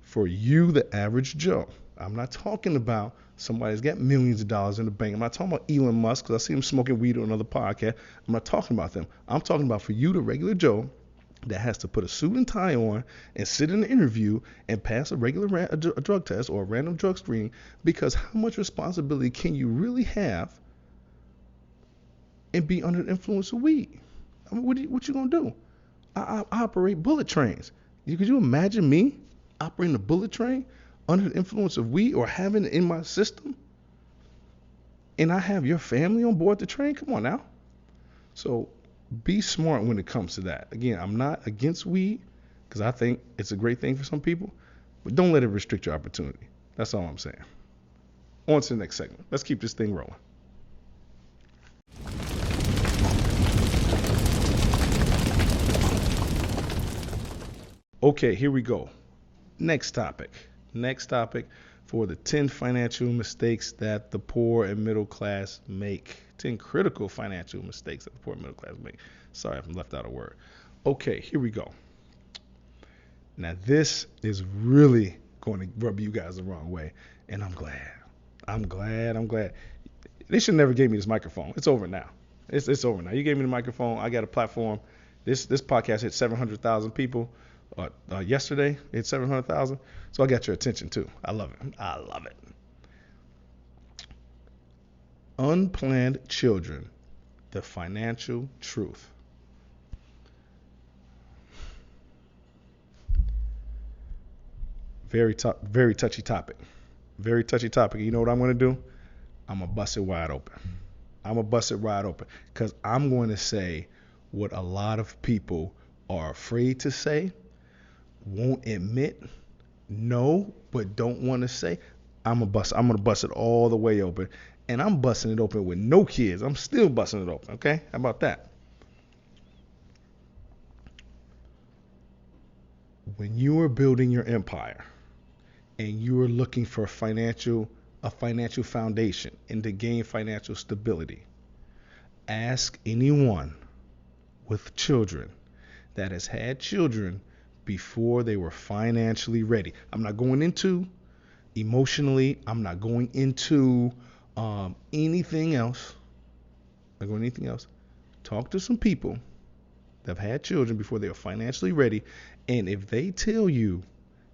for you, the average Joe. I'm not talking about somebody that's got millions of dollars in the bank. I'm not talking about Elon Musk because I see him smoking weed on another podcast. I'm not talking about them. I'm talking about for you, the regular Joe, that has to put a suit and tie on and sit in an interview and pass a regular a drug test or a random drug screening, because how much responsibility can you really have and be under the influence of weed? I mean, what you gonna do? I operate bullet trains. Could you imagine me operating a bullet train under the influence of weed or having it in my system? And I have your family on board the train? Come on now. So be smart when it comes to that. Again, I'm not against weed because I think it's a great thing for some people, but don't let it restrict your opportunity. That's all I'm saying. On to the next segment. Let's keep this thing rolling. Okay, here we go. Next topic for the 10 financial mistakes that the poor and middle class make. 10 critical financial mistakes that the poor and middle class make. Sorry if I left out a word. Okay, here we go. Now this is really going to rub you guys the wrong way, and I'm glad. They should never gave me this microphone. It's over now. It's over now. You gave me the microphone. I got a platform. This podcast hit 700,000 people. Yesterday it's 700,000, so I got your attention too. I love it. Unplanned Children, the financial truth. Very touchy topic. You know what I'm going to do? I'm going to bust it wide open because I'm going to say what a lot of people are afraid to say, won't admit, know, but don't want to say. I'm gonna bust it all the way open, and I'm busting it open with no kids. I'm still busting it open. Okay, how about that? When you are building your empire and you are looking for a financial foundation and to gain financial stability, ask anyone with children that has had children before they were financially ready. I'm not going into emotionally. I'm not going into anything else. Talk to some people that have had children before they were financially ready, and if they tell you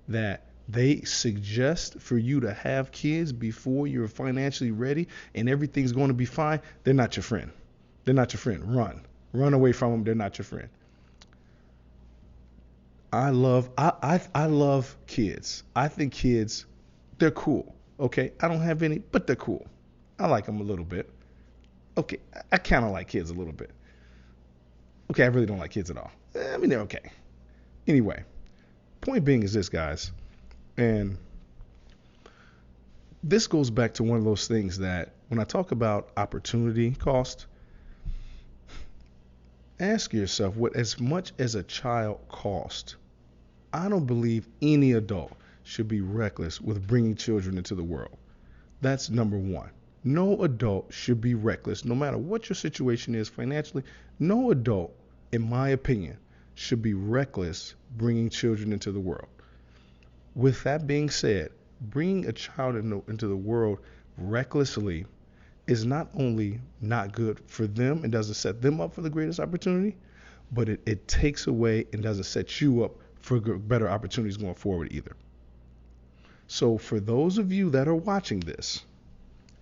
that they suggest for you to have kids before you're financially ready and everything's going to be fine, they're not your friend. Run away from them. They're not your friend. I love kids. I think kids, they're cool. Okay, I don't have any, but they're cool. I like them a little bit. Okay, I kind of like kids a little bit. Okay, I really don't like kids at all. I mean, they're okay. Anyway, point being is this, guys, and this goes back to one of those things that when I talk about opportunity cost, ask yourself what as much as a child cost. I don't believe any adult should be reckless with bringing children into the world. That's number one. No adult should be reckless, no matter what your situation is financially. No adult, in my opinion, should be reckless bringing children into the world. With that being said, bringing a child into the world recklessly is not only not good for them and doesn't set them up for the greatest opportunity, but it takes away and doesn't set you up for better opportunities going forward either. So for those of you that are watching this,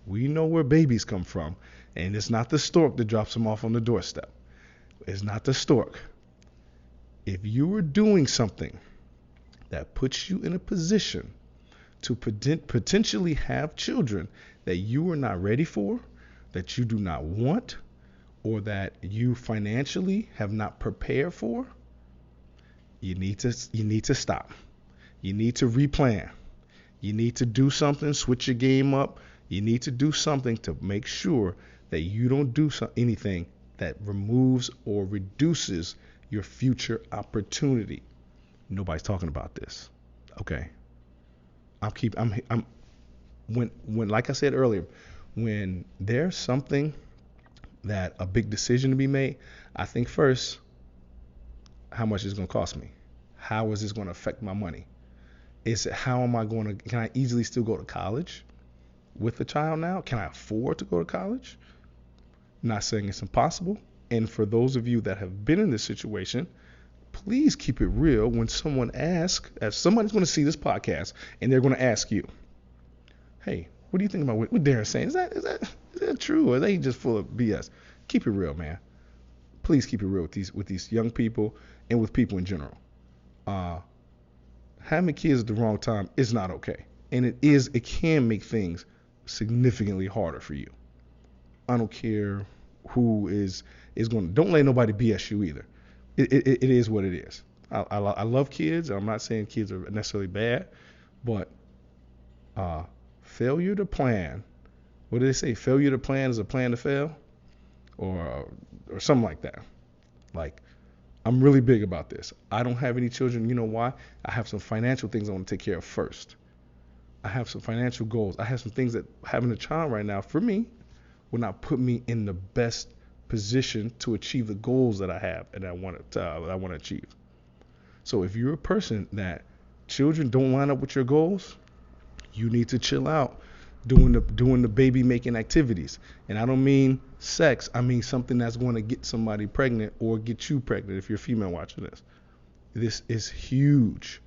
we know where babies come from, and it's not the stork that drops them off on the doorstep. It's not the stork. If you are doing something that puts you in a position to potentially have children that you are not ready for, that you do not want, or that you financially have not prepared for, you need to stop. You need to replan. You need to do something, switch your game up. You need to do something to make sure that you don't do anything that removes or reduces your future opportunity. Nobody's talking about this. Okay. When like I said earlier, when there's something that a big decision to be made, I think first, how much is it going to cost me? How is this going to affect my money? Can I easily still go to college with a child now? Can I afford to go to college? Not saying it's impossible. And for those of you that have been in this situation, please keep it real when someone asks, as somebody's going to see this podcast and they're going to ask you, hey, what do you think about what Darren's saying? Is that true, or are they just full of BS? Keep it real, man. please keep it real with these young people and with people in general. Having kids at the wrong time is not okay, and it can make things significantly harder for you. I don't care who is going. Don't let nobody BS you either. It is what it is. I love kids. I'm not saying kids are necessarily bad, but failure to plan. What do they say? Failure to plan is a plan to fail, or something like that. Like, I'm really big about this. I don't have any children. You know why? I have some financial things I want to take care of first. I have some financial goals. I have some things that having a child right now for me will not put me in the best position to achieve the goals that I have and I want to achieve. So if you're a person that children don't line up with your goals, you need to chill out doing the baby making activities. And I don't mean sex. I mean something that's going to get somebody pregnant or get you pregnant if you're a female watching this. This is huge.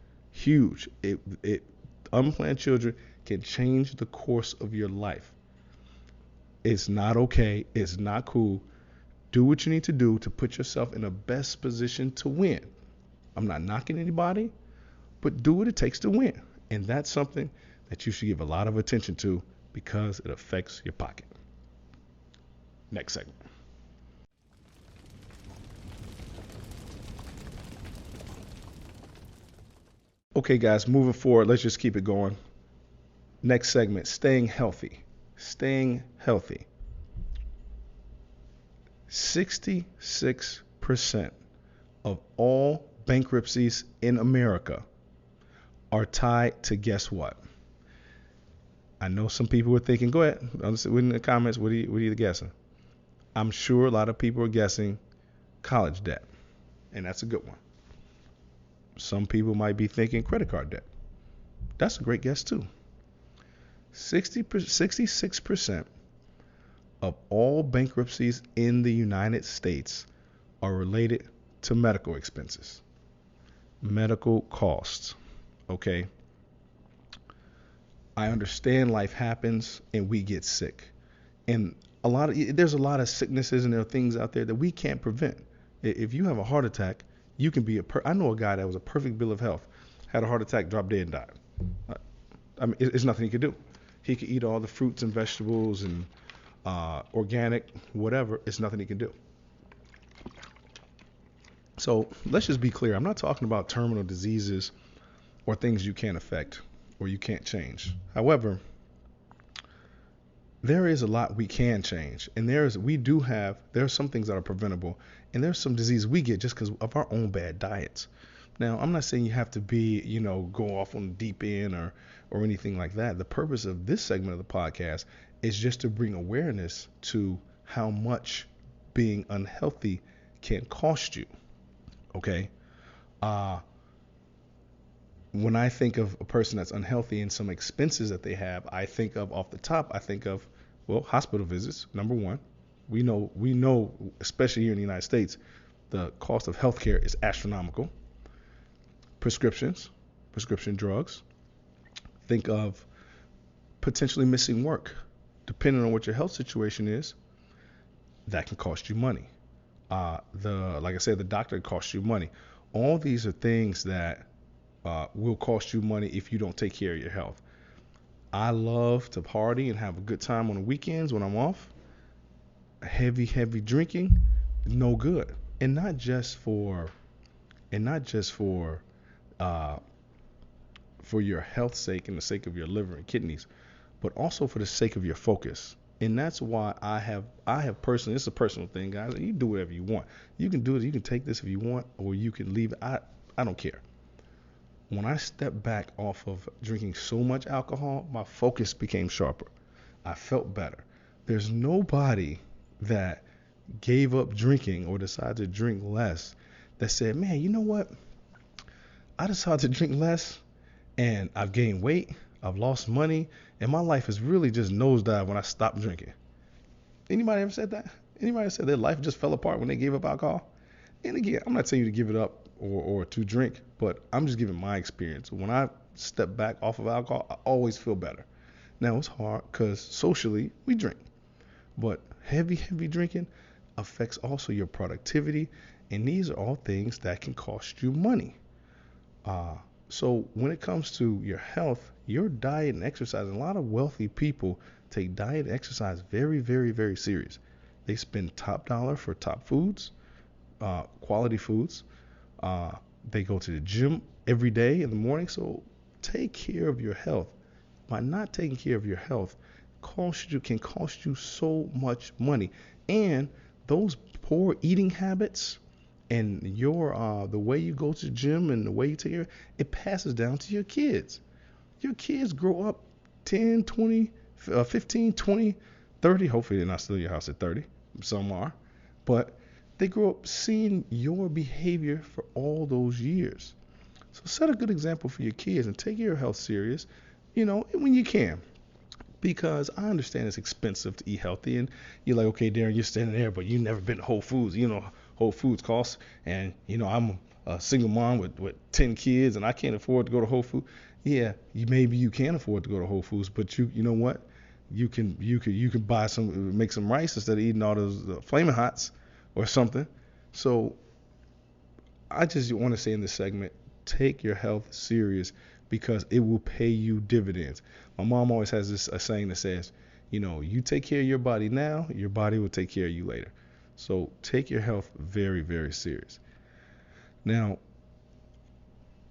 Unplanned children can change the course of your life. It's not okay. It's not cool. Do what you need to do to put yourself in the best position to win. I'm not knocking anybody, but do what it takes to win. And that's something that you should give a lot of attention to because it affects your pocket. Next segment. Okay, guys, moving forward, let's just keep it going. Next segment, staying healthy. Staying healthy. 66% of all bankruptcies in America are tied to guess what? I know some people were thinking, go ahead, in the comments, what are you guessing? I'm sure a lot of people are guessing college debt, and that's a good one. Some people might be thinking credit card debt. That's a great guess too. 66% of all bankruptcies in the United States are related to medical expenses, medical costs. Okay. I understand life happens and we get sick, and there's a lot of sicknesses and there are things out there that we can't prevent. If you have a heart attack, you can be I know a guy that was a perfect bill of health, had a heart attack, dropped dead and died. I mean, it's nothing he could do. He could eat all the fruits and vegetables and organic, whatever. It's nothing he can do. So let's just be clear. I'm not talking about terminal diseases or things you can't affect or you can't change. However, there is a lot we can change, and there are some things that are preventable, and there's some disease we get just because of our own bad diets. Now, I'm not saying you have to be, go off on the deep end or anything like that. The purpose of this segment of the podcast is just to bring awareness to how much being unhealthy can cost you. Okay? When I think of a person that's unhealthy and some expenses that they have, I think of hospital visits, number one. We know, especially here in the United States, the cost of healthcare is astronomical. Prescription drugs. Think of potentially missing work. Depending on what your health situation is, that can cost you money. Like I said, the doctor costs you money. All these are things that will cost you money if you don't take care of your health. I love to party and have a good time on the weekends when I'm off. Heavy drinking, no good. And not just for your health's sake and the sake of your liver and kidneys, but also for the sake of your focus. And that's why I have personally, it's a personal thing, guys. You do whatever you want. You can do it. You can take this if you want, or you can leave it. I don't care. When I stepped back off of drinking so much alcohol, my focus became sharper. I felt better. There's nobody that gave up drinking or decided to drink less that said, man, you know what? I decided to drink less and I've gained weight, I've lost money, and my life has really just nosedived when I stopped drinking. Anybody ever said that? Anybody said their life just fell apart when they gave up alcohol? And again, I'm not saying you to give it up or to drink, but I'm just giving my experience. When I step back off of alcohol, I always feel better. Now it's hard because socially we drink, but heavy drinking, affects also your productivity. And these are all things that can cost you money. Uh, so when it comes to your health, your diet and exercise, a lot of wealthy people take diet and exercise very, very, very serious. They spend top dollar for top foods, quality foods. Uh, they go to the gym every day in the morning. So take care of your health. By not taking care of your health, can cost you so much money. And those poor eating habits and your the way you go to the gym and the way you take care, it passes down to your kids. Your kids grow up 10, 20, 15, 20, 30. Hopefully they're not still in your house at 30. Some are. But they grow up seeing your behavior for all those years. So set a good example for your kids and take your health serious, when you can. Because I understand it's expensive to eat healthy, and you're like, okay, Darren, you're standing there, but you've never been to Whole Foods. Whole Foods costs, and I'm a single mom with 10 kids, and I can't afford to go to Whole Foods. Yeah, maybe you can afford to go to Whole Foods, but you know what? You can make some rice instead of eating all those Flaming Hots or something. So I just want to say in this segment, take your health serious because it will pay you dividends. My mom always has this a saying that says, you take care of your body now, your body will take care of you later. So take your health very, very serious. Now,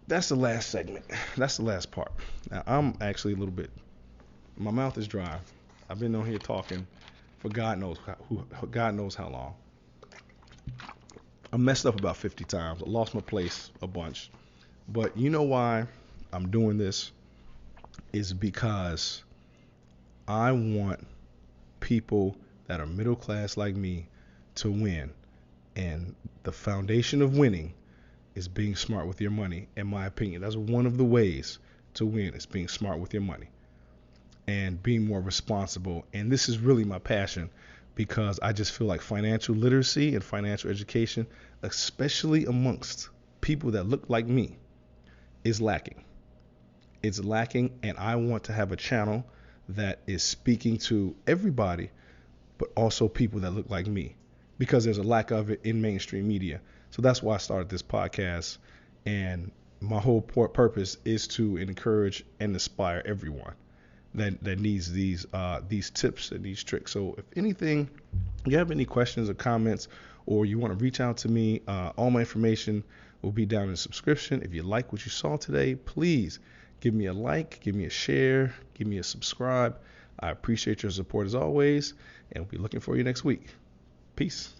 that's the last segment. That's the last part. Now, I'm actually my mouth is dry. I've been on here talking for God knows how long. I messed up about 50 times. I lost my place a bunch. But you know why I'm doing this is because I want people that are middle class like me to win. And the foundation of winning is being smart with your money, in my opinion. That's one of the ways to win, is being smart with your money and being more responsible. And this is really my passion because I just feel like financial literacy and financial education, especially amongst people that look like me, is lacking. It's lacking, and I want to have a channel that is speaking to everybody, but also people that look like me, because there's a lack of it in mainstream media. So that's why I started this podcast, and my whole purpose is to encourage and inspire everyone that needs these tips and these tricks. So if anything, you have any questions or comments, or you want to reach out to me, all my information will be down in the subscription. If you like what you saw today, please give me a like, give me a share, give me a subscribe. I appreciate your support as always, and we'll be looking for you next week. Peace.